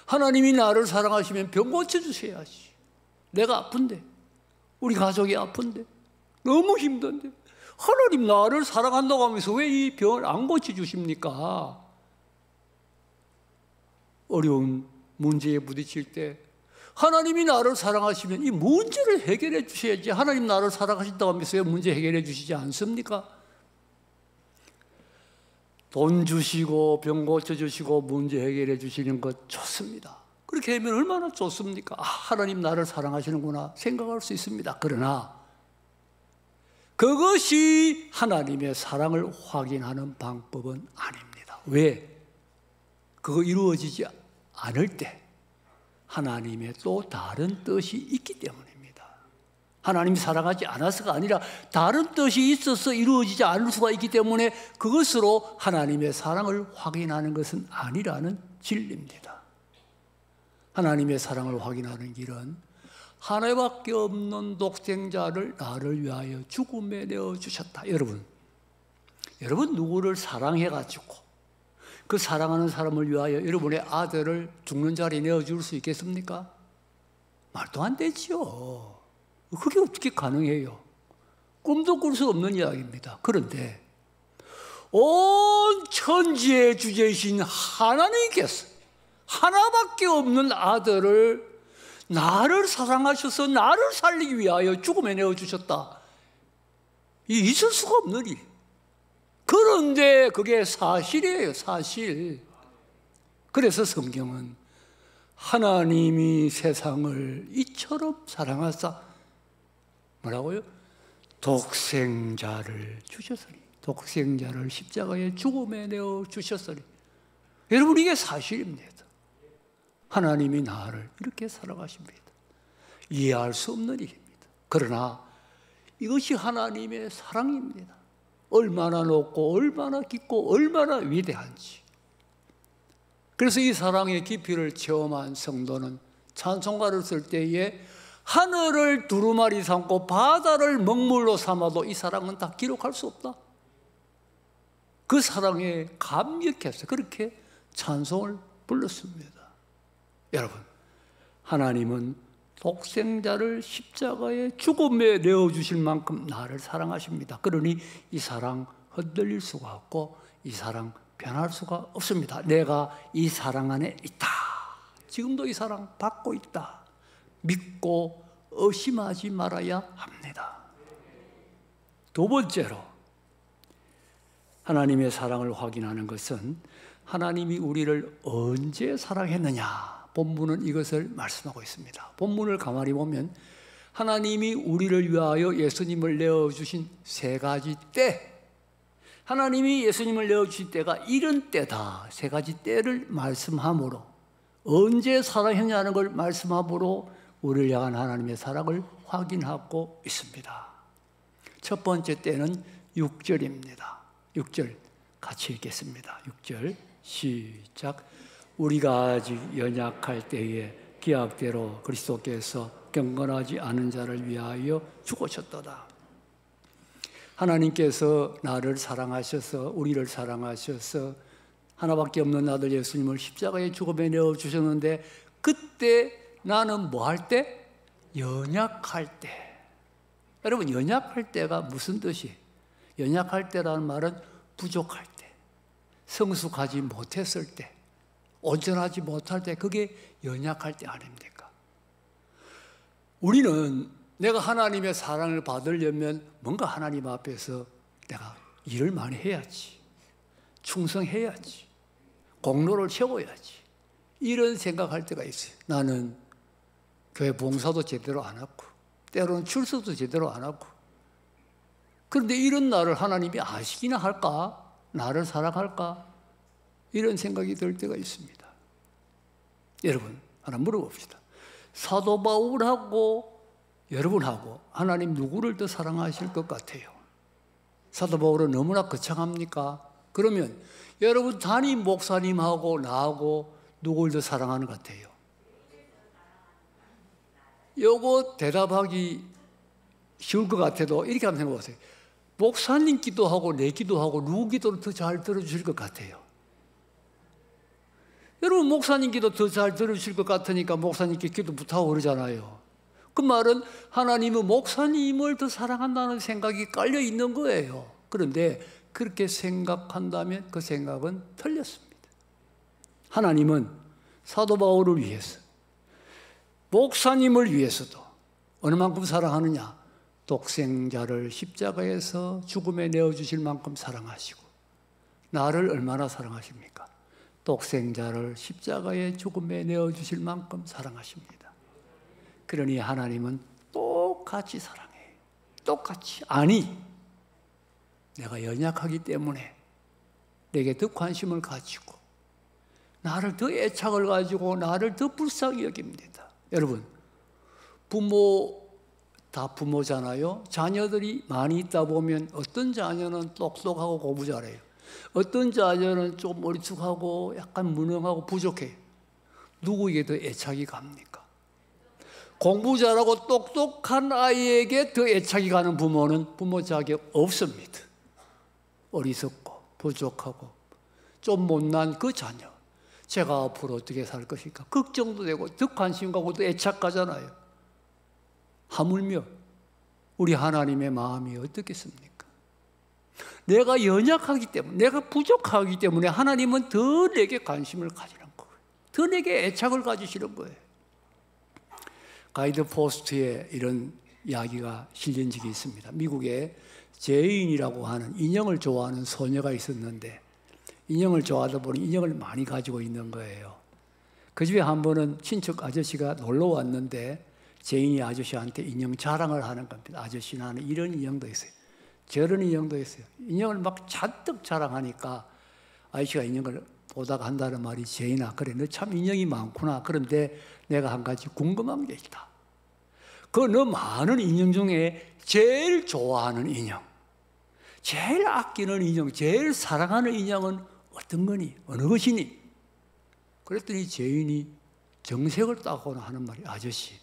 하나님이 나를 사랑하시면 병 고쳐주셔야지. 내가 아픈데, 우리 가족이 아픈데, 너무 힘든데 하나님 나를 사랑한다고 하면서 왜 이 병을 안 고쳐주십니까? 어려운 문제에 부딪힐 때 하나님이 나를 사랑하시면 이 문제를 해결해 주셔야지. 하나님 나를 사랑하신다고 하면서 왜 문제 해결해 주시지 않습니까? 돈 주시고 병 고쳐주시고 문제 해결해 주시는 것 좋습니다. 그렇게 하면 얼마나 좋습니까? 하나님 나를 사랑하시는구나 생각할 수 있습니다. 그러나 그것이 하나님의 사랑을 확인하는 방법은 아닙니다. 왜? 그거 이루어지지 않을 때 하나님의 또 다른 뜻이 있기 때문입니다. 하나님이 사랑하지 않아서가 아니라 다른 뜻이 있어서 이루어지지 않을 수가 있기 때문에 그것으로 하나님의 사랑을 확인하는 것은 아니라는 진리입니다. 하나님의 사랑을 확인하는 길은 하나밖에 없는 독생자를 나를 위하여 죽음에 내어주셨다. 여러분 누구를 사랑해가지고 그 사랑하는 사람을 위하여 여러분의 아들을 죽는 자리에 내어줄 수 있겠습니까? 말도 안 되지요. 그게 어떻게 가능해요? 꿈도 꿀 수 없는 이야기입니다. 그런데 온 천지의 주제이신 하나님께서 하나밖에 없는 아들을 나를 사랑하셔서 나를 살리기 위하여 죽음에 내어주셨다. 있을 수가 없는 일. 그런데 그게 사실이에요. 사실. 그래서 성경은 하나님이 세상을 이처럼 사랑하사 뭐라고요? 독생자를 주셨으니, 독생자를 십자가에 죽음에 내어주셨으니. 여러분 이게 사실입니다. 하나님이 나를 이렇게 사랑하십니다. 이해할 수 없는 일입니다. 그러나 이것이 하나님의 사랑입니다. 얼마나 높고 얼마나 깊고 얼마나 위대한지. 그래서 이 사랑의 깊이를 체험한 성도는 찬송가를 쓸 때에 하늘을 두루마리 삼고 바다를 먹물로 삼아도 이 사랑은 다 기록할 수 없다. 그 사랑에 감격해서 그렇게 찬송을 불렀습니다. 여러분, 하나님은 독생자를 십자가에 죽음에 내어주실 만큼 나를 사랑하십니다. 그러니 이 사랑 흔들릴 수가 없고 이 사랑 변할 수가 없습니다. 내가 이 사랑 안에 있다. 지금도 이 사랑 받고 있다. 믿고 의심하지 말아야 합니다. 두 번째로 하나님의 사랑을 확인하는 것은 하나님이 우리를 언제 사랑했느냐. 본문은 이것을 말씀하고 있습니다. 본문을 가만히 보면 하나님이 우리를 위하여 예수님을 내어주신 세 가지 때, 하나님이 예수님을 내어주신 때가 이런 때다. 세 가지 때를 말씀함으로, 언제 사랑했냐는 걸 말씀함으로 우리를 향한 하나님의 사랑을 확인하고 있습니다. 첫 번째 때는 6절입니다. 6절 같이 읽겠습니다. 6절 시작. 우리가 아직 연약할 때에 기약대로 그리스도께서 경건하지 않은 자를 위하여 죽으셨도다. 하나님께서 나를 사랑하셔서 우리를 사랑하셔서 하나밖에 없는 아들 예수님을 십자가에 죽음에 내어주셨는데 그때 나는 뭐 할 때? 연약할 때. 여러분 연약할 때가 무슨 뜻이에요? 연약할 때라는 말은 부족할 때, 성숙하지 못했을 때, 온전하지 못할 때, 그게 연약할 때 아닙니까? 우리는 내가 하나님의 사랑을 받으려면 뭔가 하나님 앞에서 내가 일을 많이 해야지, 충성해야지, 공로를 세워야지, 이런 생각할 때가 있어요. 나는 교회 봉사도 제대로 안 하고 때로는 출석도 제대로 안 하고, 그런데 이런 나를 하나님이 아시기나 할까? 나를 사랑할까? 이런 생각이 들 때가 있습니다. 여러분 하나 물어봅시다. 사도 바울하고 여러분하고 하나님 누구를 더 사랑하실 것 같아요? 사도 바울은 너무나 거창합니까? 그러면 여러분 담임 목사님하고 나하고 누구를 더 사랑하는 것 같아요? 요거 대답하기 쉬울 것 같아도 이렇게 한번 생각해 보세요. 목사님 기도하고 내 기도하고 누구 기도를 더 잘 들어주실 것 같아요? 여러분, 목사님 기도 더 잘 들어주실 것 같으니까 목사님께 기도 부탁하고 그러잖아요. 그 말은 하나님은 목사님을 더 사랑한다는 생각이 깔려 있는 거예요. 그런데 그렇게 생각한다면 그 생각은 틀렸습니다. 하나님은 사도 바울을 위해서, 목사님을 위해서도 어느 만큼 사랑하느냐? 독생자를 십자가에서 죽음에 내어주실 만큼 사랑하시고, 나를 얼마나 사랑하십니까? 독생자를 십자가에 죽음에 내어주실 만큼 사랑하십니다. 그러니 하나님은 똑같이 사랑해요. 똑같이. 아니, 내가 연약하기 때문에 내게 더 관심을 가지고 나를 더 애착을 가지고 나를 더 불쌍히 여깁니다. 여러분, 부모 다 부모잖아요. 자녀들이 많이 있다 보면 어떤 자녀는 똑똑하고 공부 잘해요. 어떤 자녀는 좀 어리숙하고 약간 무능하고 부족해요. 누구에게 더 애착이 갑니까? 공부 잘하고 똑똑한 아이에게 더 애착이 가는 부모는 부모 자격 없습니다. 어리석고 부족하고 좀 못난 그 자녀, 제가 앞으로 어떻게 살 것일까 걱정도 되고 더 관심 가고 더 애착 가잖아요. 하물며 우리 하나님의 마음이 어떻겠습니까? 내가 연약하기 때문에, 내가 부족하기 때문에 하나님은 더 내게 관심을 가지는 거예요. 더 내게 애착을 가지시는 거예요. 가이드 포스트에 이런 이야기가 실린 적이 있습니다. 미국에 제인이라고 하는 인형을 좋아하는 소녀가 있었는데, 인형을 좋아하다 보니 인형을 많이 가지고 있는 거예요. 그 집에 한 번은 친척 아저씨가 놀러 왔는데 제인이 아저씨한테 인형 자랑을 하는 겁니다. 아저씨, 나는 이런 인형도 있어요, 저런 인형도 있어요. 인형을 막 잔뜩 자랑하니까 아저씨가 인형을 보다가 한다는 말이, 제인아, 그래, 너 참 인형이 많구나. 그런데 내가 한 가지 궁금한 게 있다. 그 너 많은 인형 중에 제일 좋아하는 인형, 제일 아끼는 인형, 제일 사랑하는 인형은 어떤 거니? 어느 것이니? 그랬더니 제인이 정색을 따고 하는 말이, 아저씨,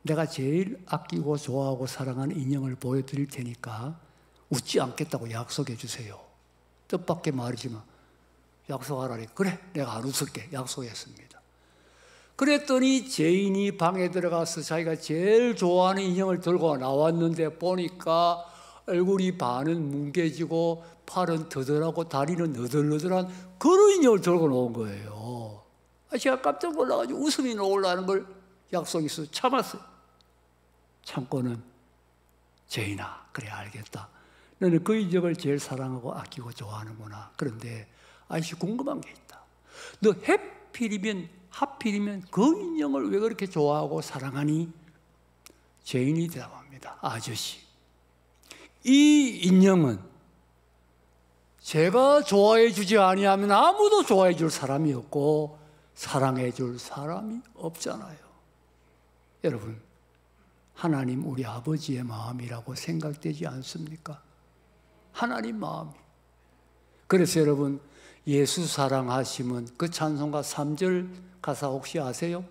내가 제일 아끼고 좋아하고 사랑하는 인형을 보여드릴 테니까 웃지 않겠다고 약속해 주세요. 뜻밖의 말이지만 약속하라니. 그래, 내가 안 웃을게. 약속했습니다. 그랬더니 제인이 방에 들어가서 자기가 제일 좋아하는 인형을 들고 나왔는데 보니까 얼굴이 반은 뭉개지고 팔은 더덜하고 다리는 너덜너덜한 그런 인형을 들고 나온 거예요. 제가 깜짝 놀라가지고 웃음이 나오려는 걸 약속이 있어서 참았어요. 참고는, 제인아, 그래, 알겠다. 너는 그 인형을 제일 사랑하고 아끼고 좋아하는구나. 그런데 아저씨 궁금한 게 있다. 너 하필이면 그 인형을 왜 그렇게 좋아하고 사랑하니? 제인이 대답합니다. 아저씨, 이 인형은 제가 좋아해 주지 아니하면 아무도 좋아해 줄 사람이 없고 사랑해 줄 사람이 없잖아요. 여러분, 하나님 우리 아버지의 마음이라고 생각되지 않습니까? 하나님 마음이. 그래서 여러분, 예수 사랑하시면 그 찬송가 3절 가사 혹시 아세요?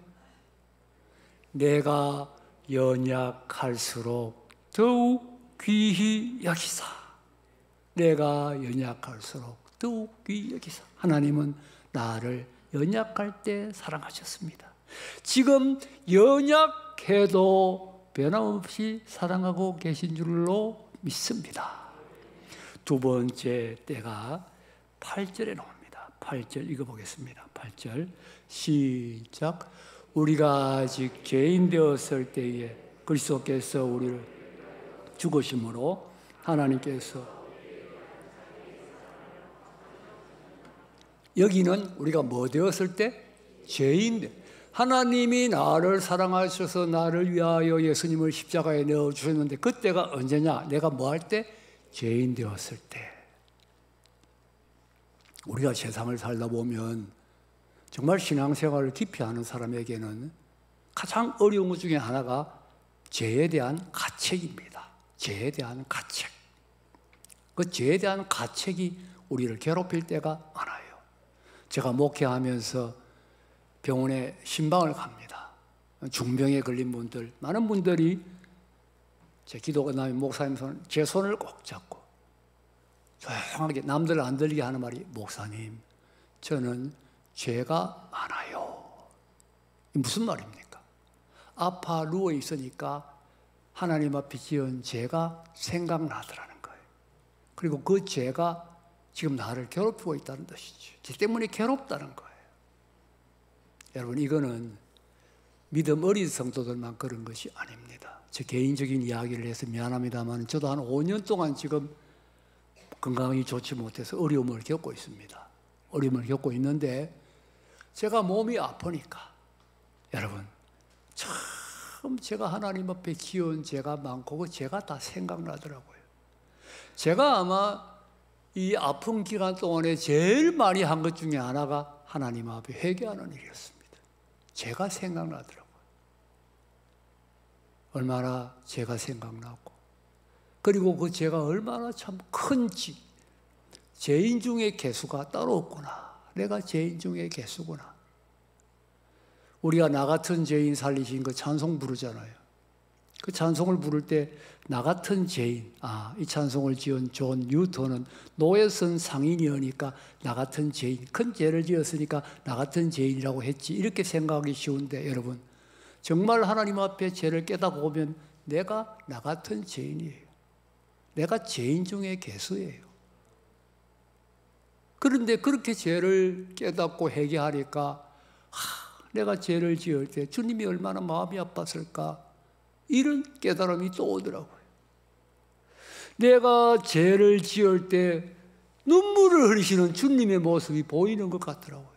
내가 연약할수록 더욱 귀히 여기사. 내가 연약할수록 더욱 귀히 여기사. 하나님은 나를 연약할 때 사랑하셨습니다. 지금 연약해도 변함없이 사랑하고 계신 줄로 믿습니다. 두 번째 때가 8절에 나옵니다. 8절 읽어보겠습니다. 8절 시작. 우리가 아직 죄인 되었을 때에 그리스도께서 우리를 죽으심으로 하나님께서, 여기는 우리가 뭐 되었을 때? 죄인. 하나님이 나를 사랑하셔서 나를 위하여 예수님을 십자가에 내어주셨는데 그때가 언제냐? 내가 뭐 할 때? 죄인 되었을 때. 우리가 세상을 살다 보면 정말 신앙생활을 깊이 하는 사람에게는 가장 어려운 것 중에 하나가 죄에 대한 가책입니다. 죄에 대한 가책. 그 죄에 대한 가책이 우리를 괴롭힐 때가 많아요. 제가 목회하면서 병원에 신방을 갑니다. 중병에 걸린 분들, 많은 분들이 제 기도가 나면 목사님 제 손을 꼭 잡고 조용하게 남들 안 들리게 하는 말이 목사님 저는 죄가 많아요. 무슨 말입니까? 아파 누워 있으니까 하나님 앞에 지은 죄가 생각나더라는 거예요. 그리고 그 죄가 지금 나를 괴롭히고 있다는 뜻이죠. 죄 때문에 괴롭다는 거예요. 여러분 이거는 믿음 어린 성도들만 그런 것이 아닙니다. 제 개인적인 이야기를 해서 미안합니다만 저도 한 5년 동안 지금 건강이 좋지 못해서 어려움을 겪고 있습니다. 어려움을 겪고 있는데 제가 몸이 아프니까 여러분 참 제가 하나님 앞에 지은 죄가 많고 그 죄가 다 생각나더라고요. 제가 아마 이 아픈 기간 동안에 제일 많이 한 것 중에 하나가 하나님 앞에 회개하는 일이었습니다. 죄가 생각나더라고요. 얼마나 죄가 생각나고 그리고 그 죄가 얼마나 참 큰지 죄인 중에 개수가 따로 없구나. 내가 죄인 중에 개수구나. 우리가 나 같은 죄인 살리신 그 찬송 부르잖아요. 그 찬송을 부를 때 나 같은 죄인, 이 찬송을 지은 존 뉴턴은 노예선 상인이니까 나 같은 죄인, 큰 죄를 지었으니까 나 같은 죄인이라고 했지. 이렇게 생각하기 쉬운데 여러분 정말 하나님 앞에 죄를 깨닫고 보면 내가 나 같은 죄인이에요. 내가 죄인 중에 개수예요. 그런데 그렇게 죄를 깨닫고 회개하니까 내가 죄를 지을 때 주님이 얼마나 마음이 아팠을까 이런 깨달음이 또 오더라고요. 내가 죄를 지을 때 눈물을 흘리시는 주님의 모습이 보이는 것 같더라고요.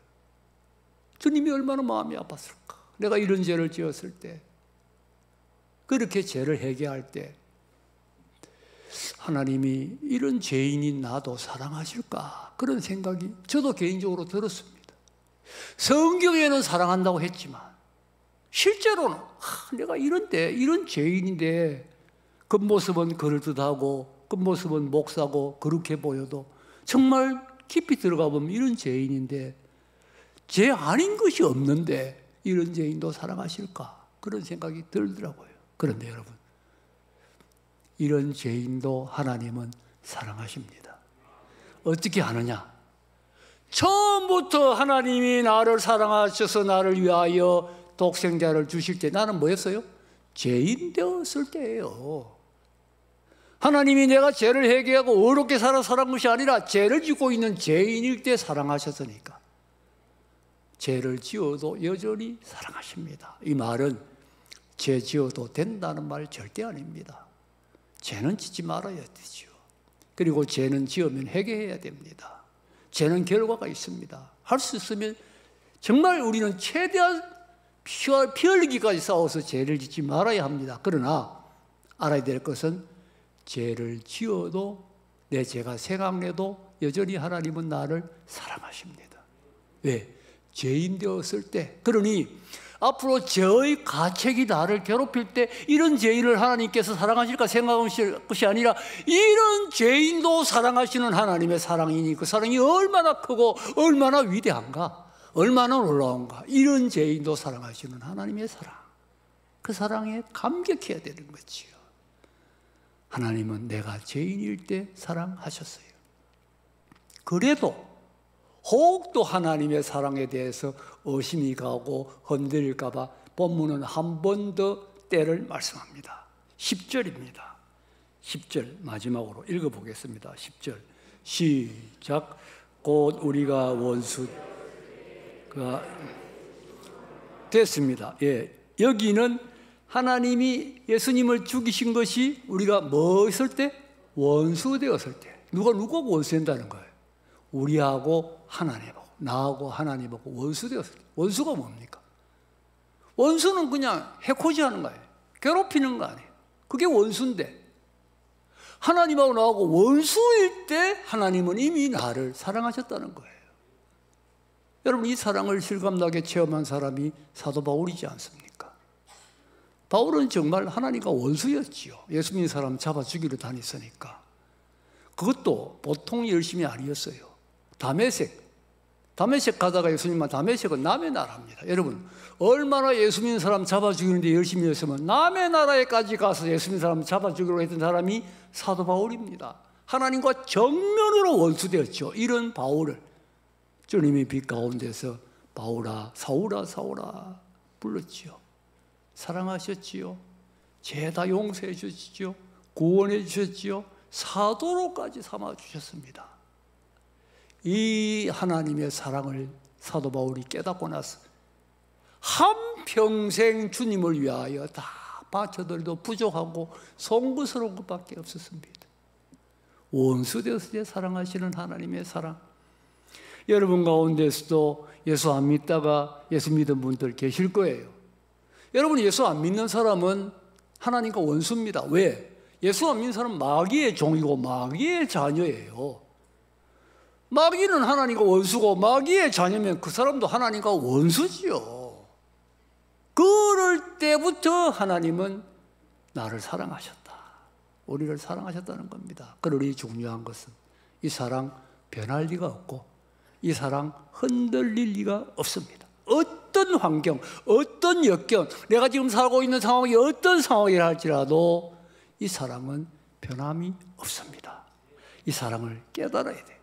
주님이 얼마나 마음이 아팠을까. 내가 이런 죄를 지었을 때 그렇게 죄를 회개할 때 하나님이 이런 죄인인 나도 사랑하실까 그런 생각이 저도 개인적으로 들었습니다. 성경에는 사랑한다고 했지만 실제로는 내가 이런 죄인인데 겉모습은 그럴듯하고 겉모습은 목사고 그렇게 보여도 정말 깊이 들어가 보면 이런 죄인인데 죄 아닌 것이 없는데 이런 죄인도 사랑하실까 그런 생각이 들더라고요. 그런데 여러분 이런 죄인도 하나님은 사랑하십니다. 어떻게 하느냐? 처음부터 하나님이 나를 사랑하셔서 나를 위하여 독생자를 주실 때 나는 뭐였어요? 죄인 되었을 때예요. 하나님이 내가 죄를 회개하고 어렵게 살아 사랑한 것이 아니라 죄를 짓고 있는 죄인일 때 사랑하셨으니까 죄를 지어도 여전히 사랑하십니다. 이 말은 죄 지어도 된다는 말 절대 아닙니다. 죄는 짓지 말아야 되죠. 그리고 죄는 지으면 회개해야 됩니다. 죄는 결과가 있습니다. 할 수 있으면 정말 우리는 최대한 피 흘리기까지 싸워서 죄를 짓지 말아야 합니다. 그러나 알아야 될 것은 죄를 지어도 내 죄가 생각나도 여전히 하나님은 나를 사랑하십니다. 왜? 죄인 되었을 때. 그러니 앞으로 죄의 가책이 나를 괴롭힐 때 이런 죄인을 하나님께서 사랑하실까 생각하실 것이 아니라 이런 죄인도 사랑하시는 하나님의 사랑이니 그 사랑이 얼마나 크고 얼마나 위대한가 얼마나 놀라운가. 이런 죄인도 사랑하시는 하나님의 사랑, 그 사랑에 감격해야 되는 거지요. 하나님은 내가 죄인일 때 사랑하셨어요. 그래도 혹도 하나님의 사랑에 대해서 의심이 가고 흔들릴까 봐 본문은 한 번 더 때를 말씀합니다. 10절입니다. 10절 마지막으로 읽어보겠습니다. 10절 시작. 곧 우리가 원수가 됐습니다. 예, 여기는 하나님이 예수님을 죽이신 것이 우리가 뭐 있을 때? 원수 되었을 때. 누가 원수된다는 거예요? 우리하고 하나님하고 나하고 하나님하고 원수 되었을 때. 원수가 뭡니까? 원수는 그냥 해코지하는 거예요. 괴롭히는 거 아니에요. 그게 원수인데 하나님하고 나하고 원수일 때 하나님은 이미 나를 사랑하셨다는 거예요. 여러분 이 사랑을 실감나게 체험한 사람이 사도 바울이지 않습니까? 바울은 정말 하나님과 원수였지요. 예수 믿는 사람 잡아 죽이러 다녔으니까. 그것도 보통 열심이 아니었어요. 다메섹 다메섹 가다가 예수님은 다메섹은 남의 나라입니다. 여러분, 얼마나 예수 믿는 사람 잡아 죽이는데 열심히 했으면 남의 나라에까지 가서 예수 믿는 사람 잡아 죽이려고 했던 사람이 사도 바울입니다. 하나님과 정면으로 원수되었죠. 이런 바울을 주님의 빛 가운데서 바울아, 사울아, 사울아 불렀지요. 사랑하셨지요. 죄 다 용서해 주시지요. 구원해 주셨지요. 사도로까지 삼아 주셨습니다. 이 하나님의 사랑을 사도 바울이 깨닫고 나서 한평생 주님을 위하여 다 바쳐들도 부족하고 송구스러운 것밖에 없었습니다. 원수 되었을 때 사랑하시는 하나님의 사랑. 여러분 가운데서도 예수 안 믿다가 예수 믿은 분들 계실 거예요. 여러분, 예수 안 믿는 사람은 하나님과 원수입니다. 왜? 예수 안 믿는 사람은 마귀의 종이고 마귀의 자녀예요. 마귀는 하나님과 원수고 마귀의 자녀면 그 사람도 하나님과 원수지요. 그럴 때부터 하나님은 나를 사랑하셨다. 우리를 사랑하셨다는 겁니다. 그러니 중요한 것은 이 사랑 변할 리가 없고 이 사랑 흔들릴 리가 없습니다. 어떤 환경, 어떤 역경, 내가 지금 살고 있는 상황이 어떤 상황이라 할지라도 이 사랑은 변함이 없습니다. 이 사랑을 깨달아야 돼.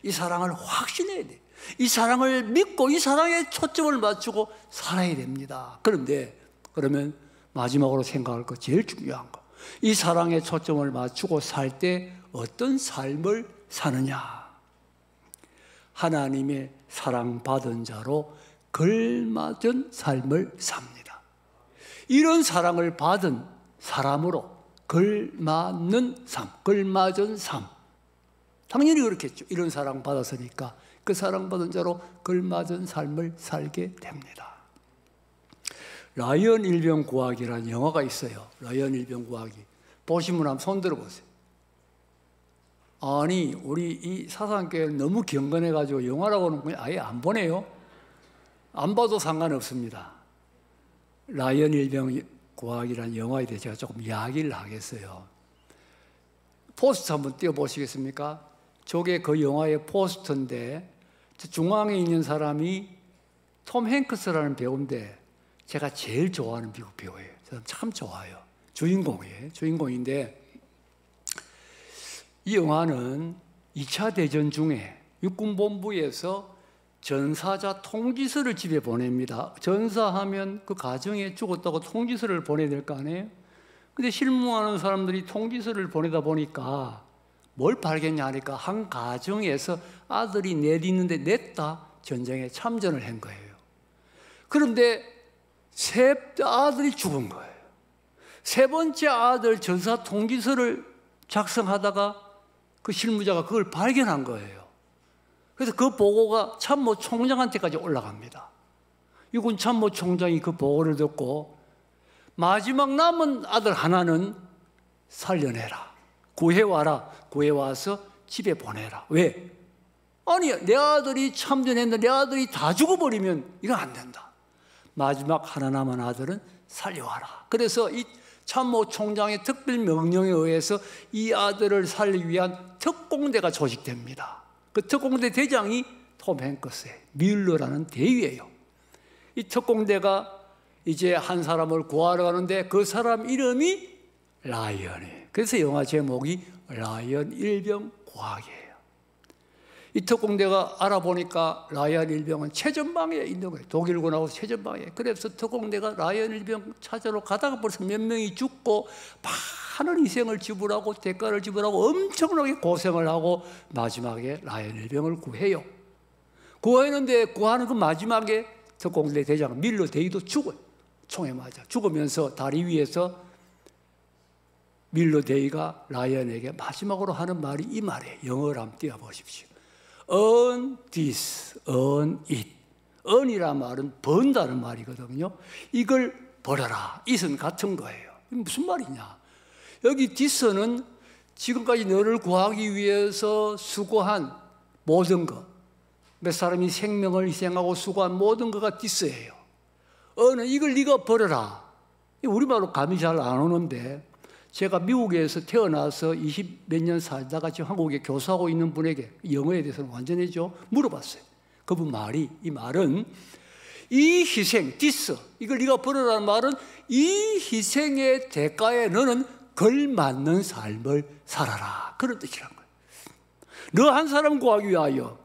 이 사랑을 확신해야 돼. 이 사랑을 믿고 이 사랑에 초점을 맞추고 살아야 됩니다. 그런데 그러면 마지막으로 생각할 것 제일 중요한 거, 이 사랑에 초점을 맞추고 살 때 어떤 삶을 사느냐. 하나님의 사랑받은 자로 걸맞은 삶을 삽니다. 이런 사랑을 받은 사람으로 걸맞는 삶, 걸맞은 삶. 당연히 그렇겠죠. 이런 사랑 받았으니까 그 사랑받은 자로 걸맞은 삶을 살게 됩니다. 라이언 일병 구하기라는 영화가 있어요. 라이언 일병 구하기. 보시면 한번 손 들어보세요. 아니, 우리 이 사상교회는 너무 경건해가지고 영화라고는 그냥 아예 안 보내요. 안 봐도 상관없습니다. 라이언 일병 구하기라는 영화에 대해서 제가 조금 이야기를 하겠어요. 포스터 한번 띄워보시겠습니까? 저게 그 영화의 포스터인데 중앙에 있는 사람이 톰 행크스라는 배우인데 제가 제일 좋아하는 미국 배우예요. 저는 참 좋아요. 주인공이에요. 주인공인데 이 영화는 2차 대전 중에 육군본부에서 전사자 통지서를 집에 보냅니다. 전사하면 그 가정에 죽었다고 통지서를 보내야 될 거 아니에요? 근데 실무하는 사람들이 통지서를 보내다 보니까 뭘 발견냐 하니까 한 가정에서 아들이 넷 있는데 넷 다 전쟁에 참전을 한 거예요. 그런데 세 아들이 죽은 거예요. 세 번째 아들 전사 통지서를 작성하다가 그 실무자가 그걸 발견한 거예요. 그래서 그 보고가 참모 총장한테까지 올라갑니다. 육군 참모 총장이 그 보고를 듣고 마지막 남은 아들 하나는 살려내라. 구해와라. 구해와서 집에 보내라. 왜? 아니, 내 아들이 참전했는데 내 아들이 다 죽어버리면 이건 안 된다. 마지막 하나 남은 아들은 살려와라. 그래서 이 참모 총장의 특별 명령에 의해서 이 아들을 살리기 위한 특공대가 조직됩니다. 그 특공대 대장이 톰 행크스의 뮬러라는 대위예요. 이 특공대가 이제 한 사람을 구하러 가는데 그 사람 이름이 라이언이에요. 그래서 영화 제목이 라이언 일병 구하기예요. 이 특공대가 알아보니까 라이언 일병은 최전방에 있는 거예요. 독일군하고 최전방에. 그래서 특공대가 라이언 일병 찾으러 가다가 벌써 몇 명이 죽고 많은 희생을 지불하고 대가를 지불하고 엄청나게 고생을 하고 마지막에 라이언 일병을 구해요. 구했는데 구하는 그 마지막에 특공대 대장 밀러 데이도 죽어요. 총에 맞아 죽으면서 다리 위에서 밀러 데이가 라이언에게 마지막으로 하는 말이 이 말이에요. 영어로 한번 띄워보십시오. earn this, earn it. earn이란 말은 번다는 말이거든요. 이걸 벌어라. it은 같은 거예요. 이게 무슨 말이냐? 여기 this는 지금까지 너를 구하기 위해서 수고한 모든 것, 몇 사람이 생명을 희생하고 수고한 모든 것가 this예요. earn은 이걸 네가 벌어라. 우리말로 감이 잘 안 오는데 제가 미국에서 태어나서 20 몇 년 살다가 지금 한국에 교수하고 있는 분에게 영어에 대해서는 완전히죠 물어봤어요. 그분 말이, 이 말은 이 희생, 디스, 이걸 네가 벌어라는 말은 이 희생의 대가에 너는 걸맞는 삶을 살아라, 그런 뜻이란 거예요. 너 한 사람 구하기 위하여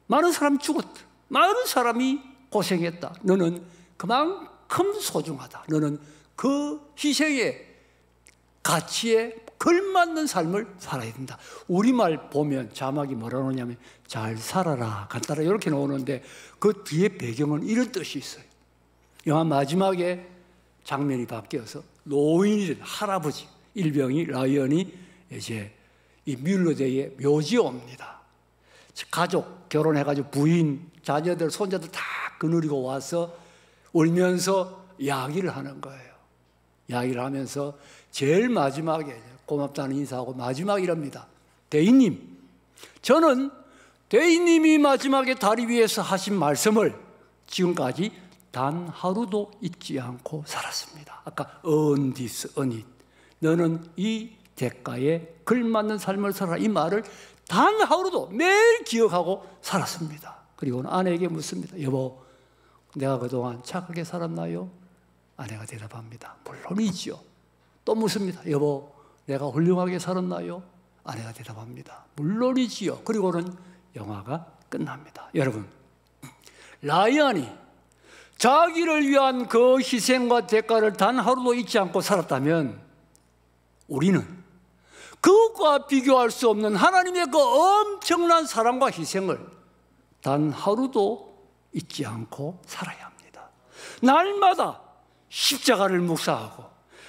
많은 사람이 죽었다, 많은 사람이 고생했다. 너는 그만큼 소중하다. 너는 그 희생의 가치에 걸맞는 삶을 살아야 된다. 우리말 보면 자막이 뭐라 나오냐면 잘 살아라, 간단하게 이렇게 나오는데 그 뒤에 배경은 이런 뜻이 있어요. 영화 마지막에 장면이 바뀌어서 노인이 된 할아버지, 일병이, 라이언이 이제 이 뮬러데이에 묘지에 옵니다. 가족, 결혼해가지고 부인, 자녀들, 손자들 다 거느리고 와서 울면서 이야기를 하는 거예요. 이야기를 하면서 제일 마지막에 고맙다는 인사하고 마지막 이랍니다. 대인님, 저는 대인님이 마지막에 다리 위에서 하신 말씀을 지금까지 단 하루도 잊지 않고 살았습니다. 아까 언디스, 언잇, 너는 이 대가에 걸맞는 삶을 살아라, 이 말을 단 하루도 매일 기억하고 살았습니다. 그리고는 아내에게 묻습니다. 여보, 내가 그동안 착하게 살았나요? 아내가 대답합니다. 물론이지요. 또 묻습니다. 여보, 내가 훌륭하게 살았나요? 아내가 대답합니다. 물론이지요. 그리고는 영화가 끝납니다. 여러분, 라이언이 자기를 위한 그 희생과 대가를 단 하루도 잊지 않고 살았다면 우리는 그것과 비교할 수 없는 하나님의 그 엄청난 사랑과 희생을 단 하루도 잊지 않고 살아야 합니다. 날마다 십자가를 묵상하고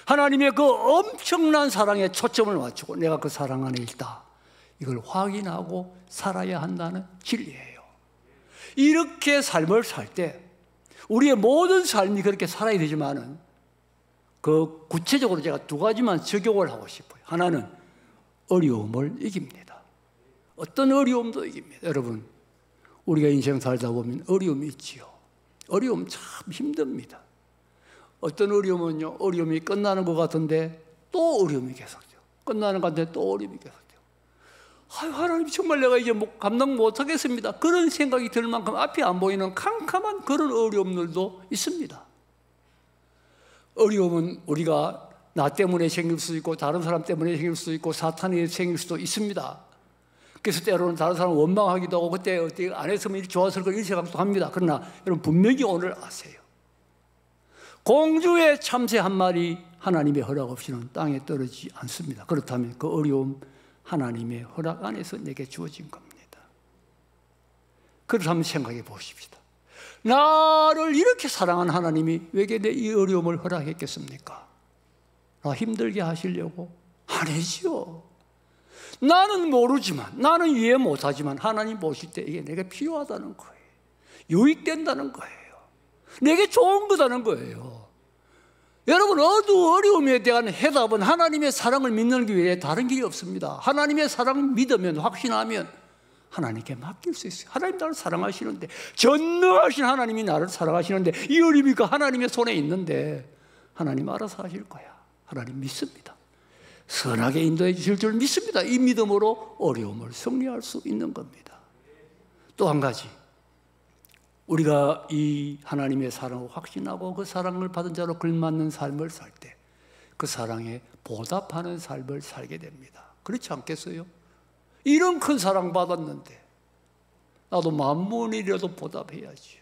하나님의 그 엄청난 사랑에 초점을 맞추고 내가 그 사랑 안에 있다, 이걸 확인하고 살아야 한다는 진리예요. 이렇게 삶을 살 때 우리의 모든 삶이 그렇게 살아야 되지만은 그 구체적으로 제가 두 가지만 적용을 하고 싶어요. 하나는 어려움을 이깁니다. 어떤 어려움도 이깁니다. 여러분, 우리가 인생 살다 보면 어려움이 있지요. 어려움 참 힘듭니다. 어떤 어려움은요, 어려움이 끝나는 것 같은데 또 어려움이 계속돼요. 끝나는 것 같은데 또 어려움이 계속돼요. 아유, 하나님 정말 내가 이제 감당 못하겠습니다, 그런 생각이 들 만큼 앞이 안 보이는 캄캄한 그런 어려움들도 있습니다. 어려움은 우리가 나 때문에 생길 수도 있고 다른 사람 때문에 생길 수도 있고 사탄이 생길 수도 있습니다. 그래서 때로는 다른 사람을 원망하기도 하고 그때 어떻게 안 했으면 이렇게 좋았을 걸 이런 생각도 합니다. 그러나 여러분, 분명히 오늘 아세요. 공주의 참새 한 마리 하나님의 허락 없이는 땅에 떨어지지 않습니다. 그렇다면 그 어려움 하나님의 허락 안에서 내게 주어진 겁니다. 그렇다면 생각해 보십시다. 나를 이렇게 사랑한 하나님이 왜게 내 이 어려움을 허락했겠습니까? 나 힘들게 하시려고? 아니지요. 나는 모르지만, 나는 이해 못하지만 하나님 보실 때 이게 내게 필요하다는 거예요. 유익된다는 거예요. 내게 좋은 거다는 거예요. 여러분, 어려움에 대한 해답은 하나님의 사랑을 믿는 게 외에 다른 길이 없습니다. 하나님의 사랑을 믿으면, 확신하면 하나님께 맡길 수 있어요. 하나님 나를 사랑하시는데, 전능하신 하나님이 나를 사랑하시는데 이 어려움이 그 하나님의 손에 있는데 하나님 알아서 하실 거야. 하나님 믿습니다. 선하게 인도해 주실 줄 믿습니다. 이 믿음으로 어려움을 승리할 수 있는 겁니다. 또 한 가지, 우리가 이 하나님의 사랑을 확신하고 그 사랑을 받은 자로 걸맞는 삶을 살 때 그 사랑에 보답하는 삶을 살게 됩니다. 그렇지 않겠어요? 이런 큰 사랑 받았는데 나도 만문이라도 보답해야지요.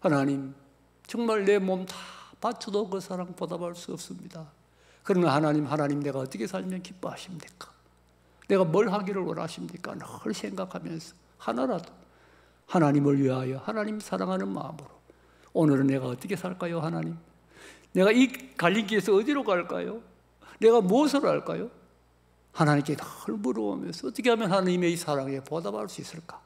하나님, 정말 내 몸 다 바쳐도 그 사랑 보답할 수 없습니다. 그러나 하나님 내가 어떻게 살면 기뻐하십니까? 내가 뭘 하기를 원하십니까? 늘 생각하면서 하나라도 하나님을 위하여 하나님 사랑하는 마음으로 오늘은 내가 어떻게 살까요? 하나님, 내가 이 갈림길에서 어디로 갈까요? 내가 무엇을 할까요? 하나님께 늘 물어보면서 어떻게 하면 하나님의 이 사랑에 보답할 수 있을까?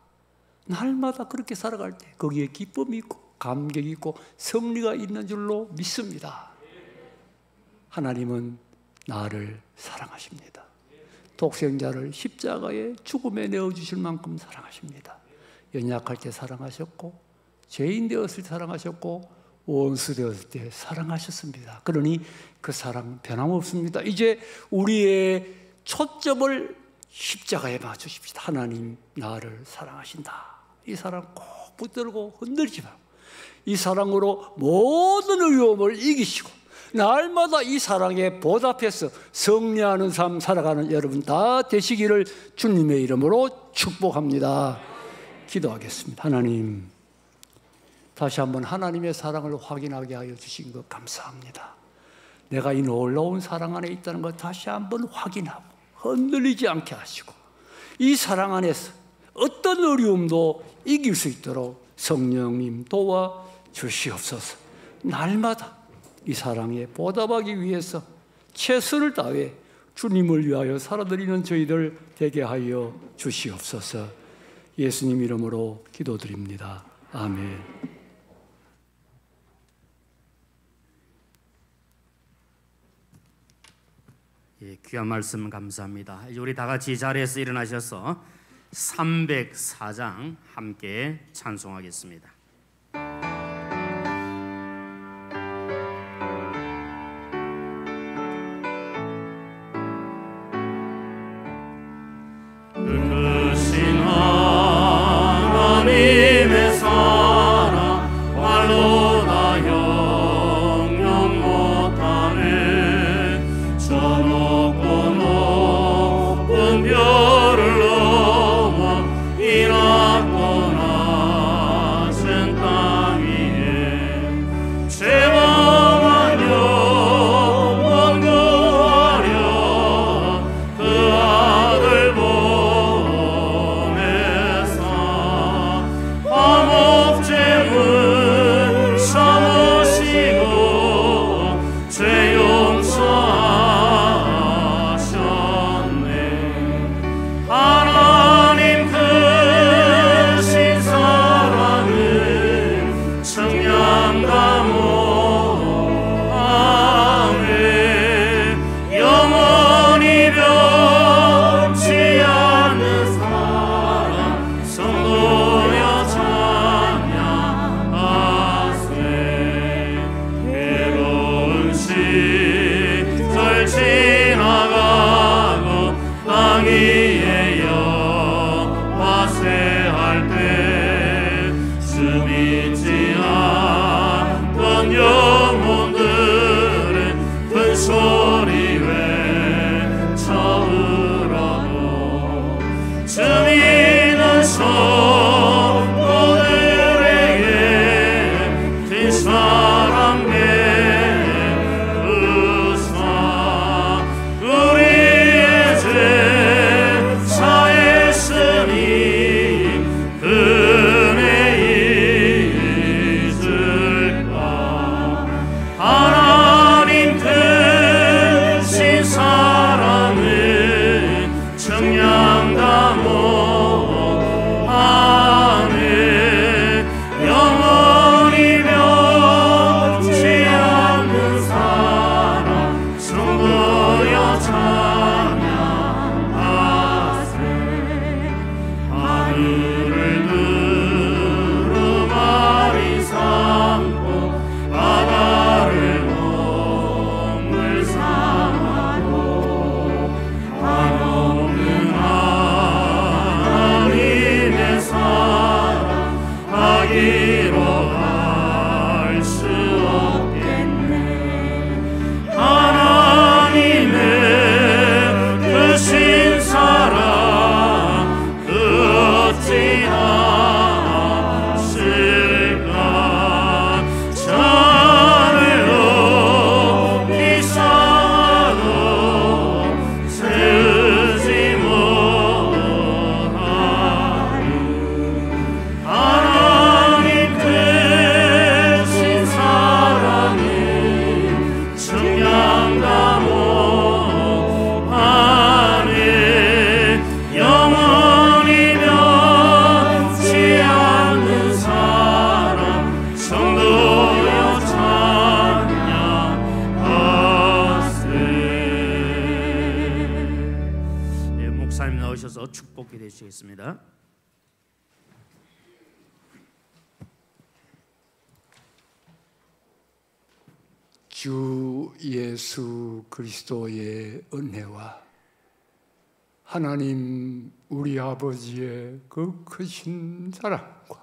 날마다 그렇게 살아갈 때 거기에 기쁨이 있고 감격이 있고 승리가 있는 줄로 믿습니다. 하나님은 나를 사랑하십니다. 독생자를 십자가에 죽음에 내어주실 만큼 사랑하십니다. 연약할 때 사랑하셨고 죄인 되었을 때 사랑하셨고 원수 되었을 때 사랑하셨습니다. 그러니 그 사랑 변함없습니다. 이제 우리의 초점을 십자가에 맞추십시다. 하나님 나를 사랑하신다. 이 사랑 꼭 붙들고 흔들지 말고 이 사랑으로 모든 어려움을 이기시고 날마다 이 사랑에 보답해서 승리하는 삶 살아가는 여러분 다 되시기를 주님의 이름으로 축복합니다. 기도하겠습니다. 하나님, 다시 한번 하나님의 사랑을 확인하게 하여 주신 것 감사합니다. 내가 이 놀라운 사랑 안에 있다는 것 다시 한번 확인하고 흔들리지 않게 하시고 이 사랑 안에서 어떤 어려움도 이길 수 있도록 성령님 도와 주시옵소서. 날마다 이 사랑에 보답하기 위해서 최선을 다해 주님을 위하여 살아드리는 저희들 되게 하여 주시옵소서. 예수님 이름으로 기도드립니다. 아멘. 예, 귀한 말씀 감사합니다. 이제 우리 다 같이 자리에서 일어나셔서 304장 함께 찬송하겠습니다. 크신 하나님의 사랑 말로 다 형용 못하네. 저 높고 높은 별을 넘어 이 낮고 낮은 땅 위에 죄범한 영혼 구하려 그 아들 화목제물 삼으시고 죄 용서하셨네. 하나님 크신 사랑은 청량감 오하네. 영원히 변치 않는 사랑 성도여 괴로운 시절 지나가고 땅 위에 영화세할 때 주 믿지 않던 영혼들은 큰 소리 외쳐으라도 주 믿는 성도들에게 그 사랑 베푸사 우리의 죄 사했으니 은혜 있을까. 하나님 크신 사랑은 청량감 오하네. 영원히 변치 않는 사랑 성도여 찬양하세. 하늘을 두루마리 삼고 바다를 몸을 삼아도 한없는 하나님의 사랑 하기로 할 수 없겠네. 하나님의 크신 사랑 그 어찌 아실까. 자를 높이 쌓아도 세우지 못하리. 하나님 크신 사랑은 청량감 오하네. 영원히 변치 않는 사랑 성도여 찬양하세. 예, 목사님 나오셔서 축복해 주시겠습니다. 주 예수 그리스도의 은혜와 하나님 우리 아버지의 그 크신 사랑과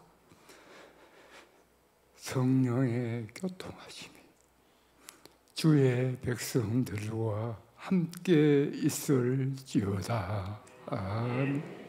성령의 교통하심이 주의 백성들과 함께 있을지어다. 아멘.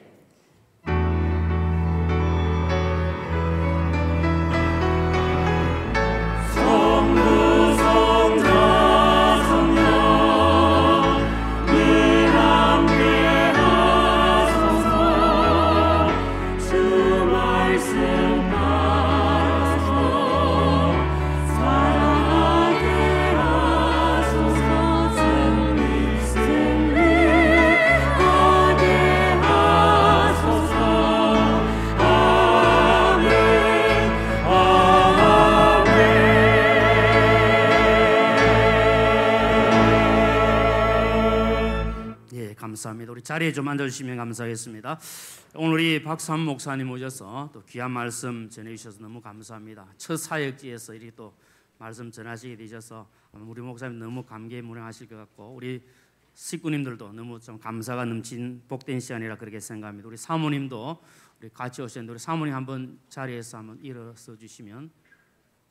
감사합니다. 우리 자리에 좀 앉아주시면 감사하겠습니다. 오늘 우리 박수한 목사님 오셔서 또 귀한 말씀 전해주셔서 너무 감사합니다. 첫 사역지에서 이렇게 또 말씀 전하시게 되셔서 우리 목사님 너무 감개무량하실 것 같고 우리 식구님들도 너무 좀 감사가 넘친 복된 시간이라 그렇게 생각합니다. 우리 사모님도 우리 같이 오셨는데 우리 사모님 한번 자리에서 한번 일어서 주시면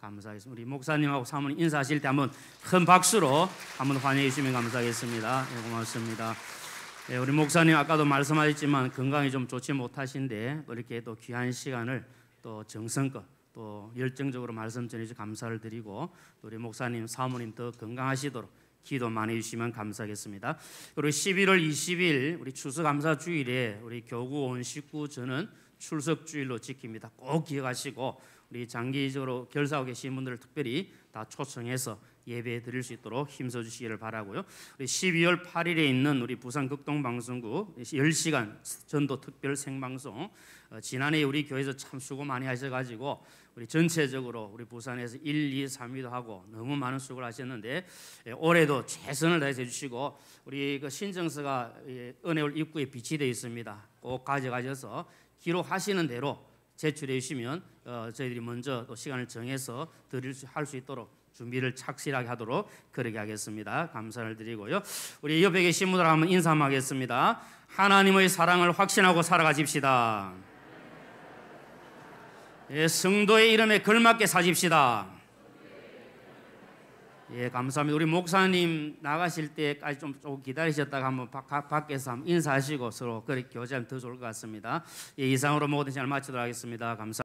감사하겠습니다. 우리 목사님하고 사모님 인사하실 때 한번 큰 박수로 한번 환영해 주시면 감사하겠습니다. 네, 고맙습니다. 네, 우리 목사님 아까도 말씀하셨지만 건강이 좀 좋지 못하신데 또 이렇게 또 귀한 시간을 또 정성껏 또 열정적으로 말씀 전해주셔서 감사를 드리고 또 우리 목사님 사모님 더 건강하시도록 기도 많이 해주시면 감사하겠습니다. 그리고 11월 20일 우리 추수감사주일에 우리 교구 온 식구 저는 출석주일로 지킵니다. 꼭 기억하시고 우리 장기적으로 결사하고 계신 분들을 특별히 다 초청해서 예배 드릴 수 있도록 힘써 주시기를 바라고요. 우리 12월 8일에 있는 우리 부산 극동방송국 10시간 전도 특별 생방송 지난해 우리 교회에서 참 수고 많이 하셔가지고 우리 전체적으로 우리 부산에서 1, 2, 3위도 하고 너무 많은 수고를 하셨는데 올해도 최선을 다해서 해주시고 우리 그 신청서가 은혜월 입구에 비치되어 있습니다. 꼭 가져가셔서 기록하시는 대로 제출해 주시면 저희들이 먼저 또 시간을 정해서 할 수 있도록 준비를 착실하게 하도록 그렇게 하겠습니다. 감사를 드리고요. 우리 옆에 계신 분들 한번 인사 한번 하겠습니다. 하나님의 사랑을 확신하고 살아가십시다. 예, 성도의 이름에 걸맞게 사십시다. 예, 감사합니다. 우리 목사님 나가실 때까지 좀 기다리셨다가 한번 밖에서 한번 인사하시고 서로 그렇게 교제하면 더 좋을 것 같습니다. 예, 이상으로 모든 시간을 마치도록 하겠습니다. 감사합니다.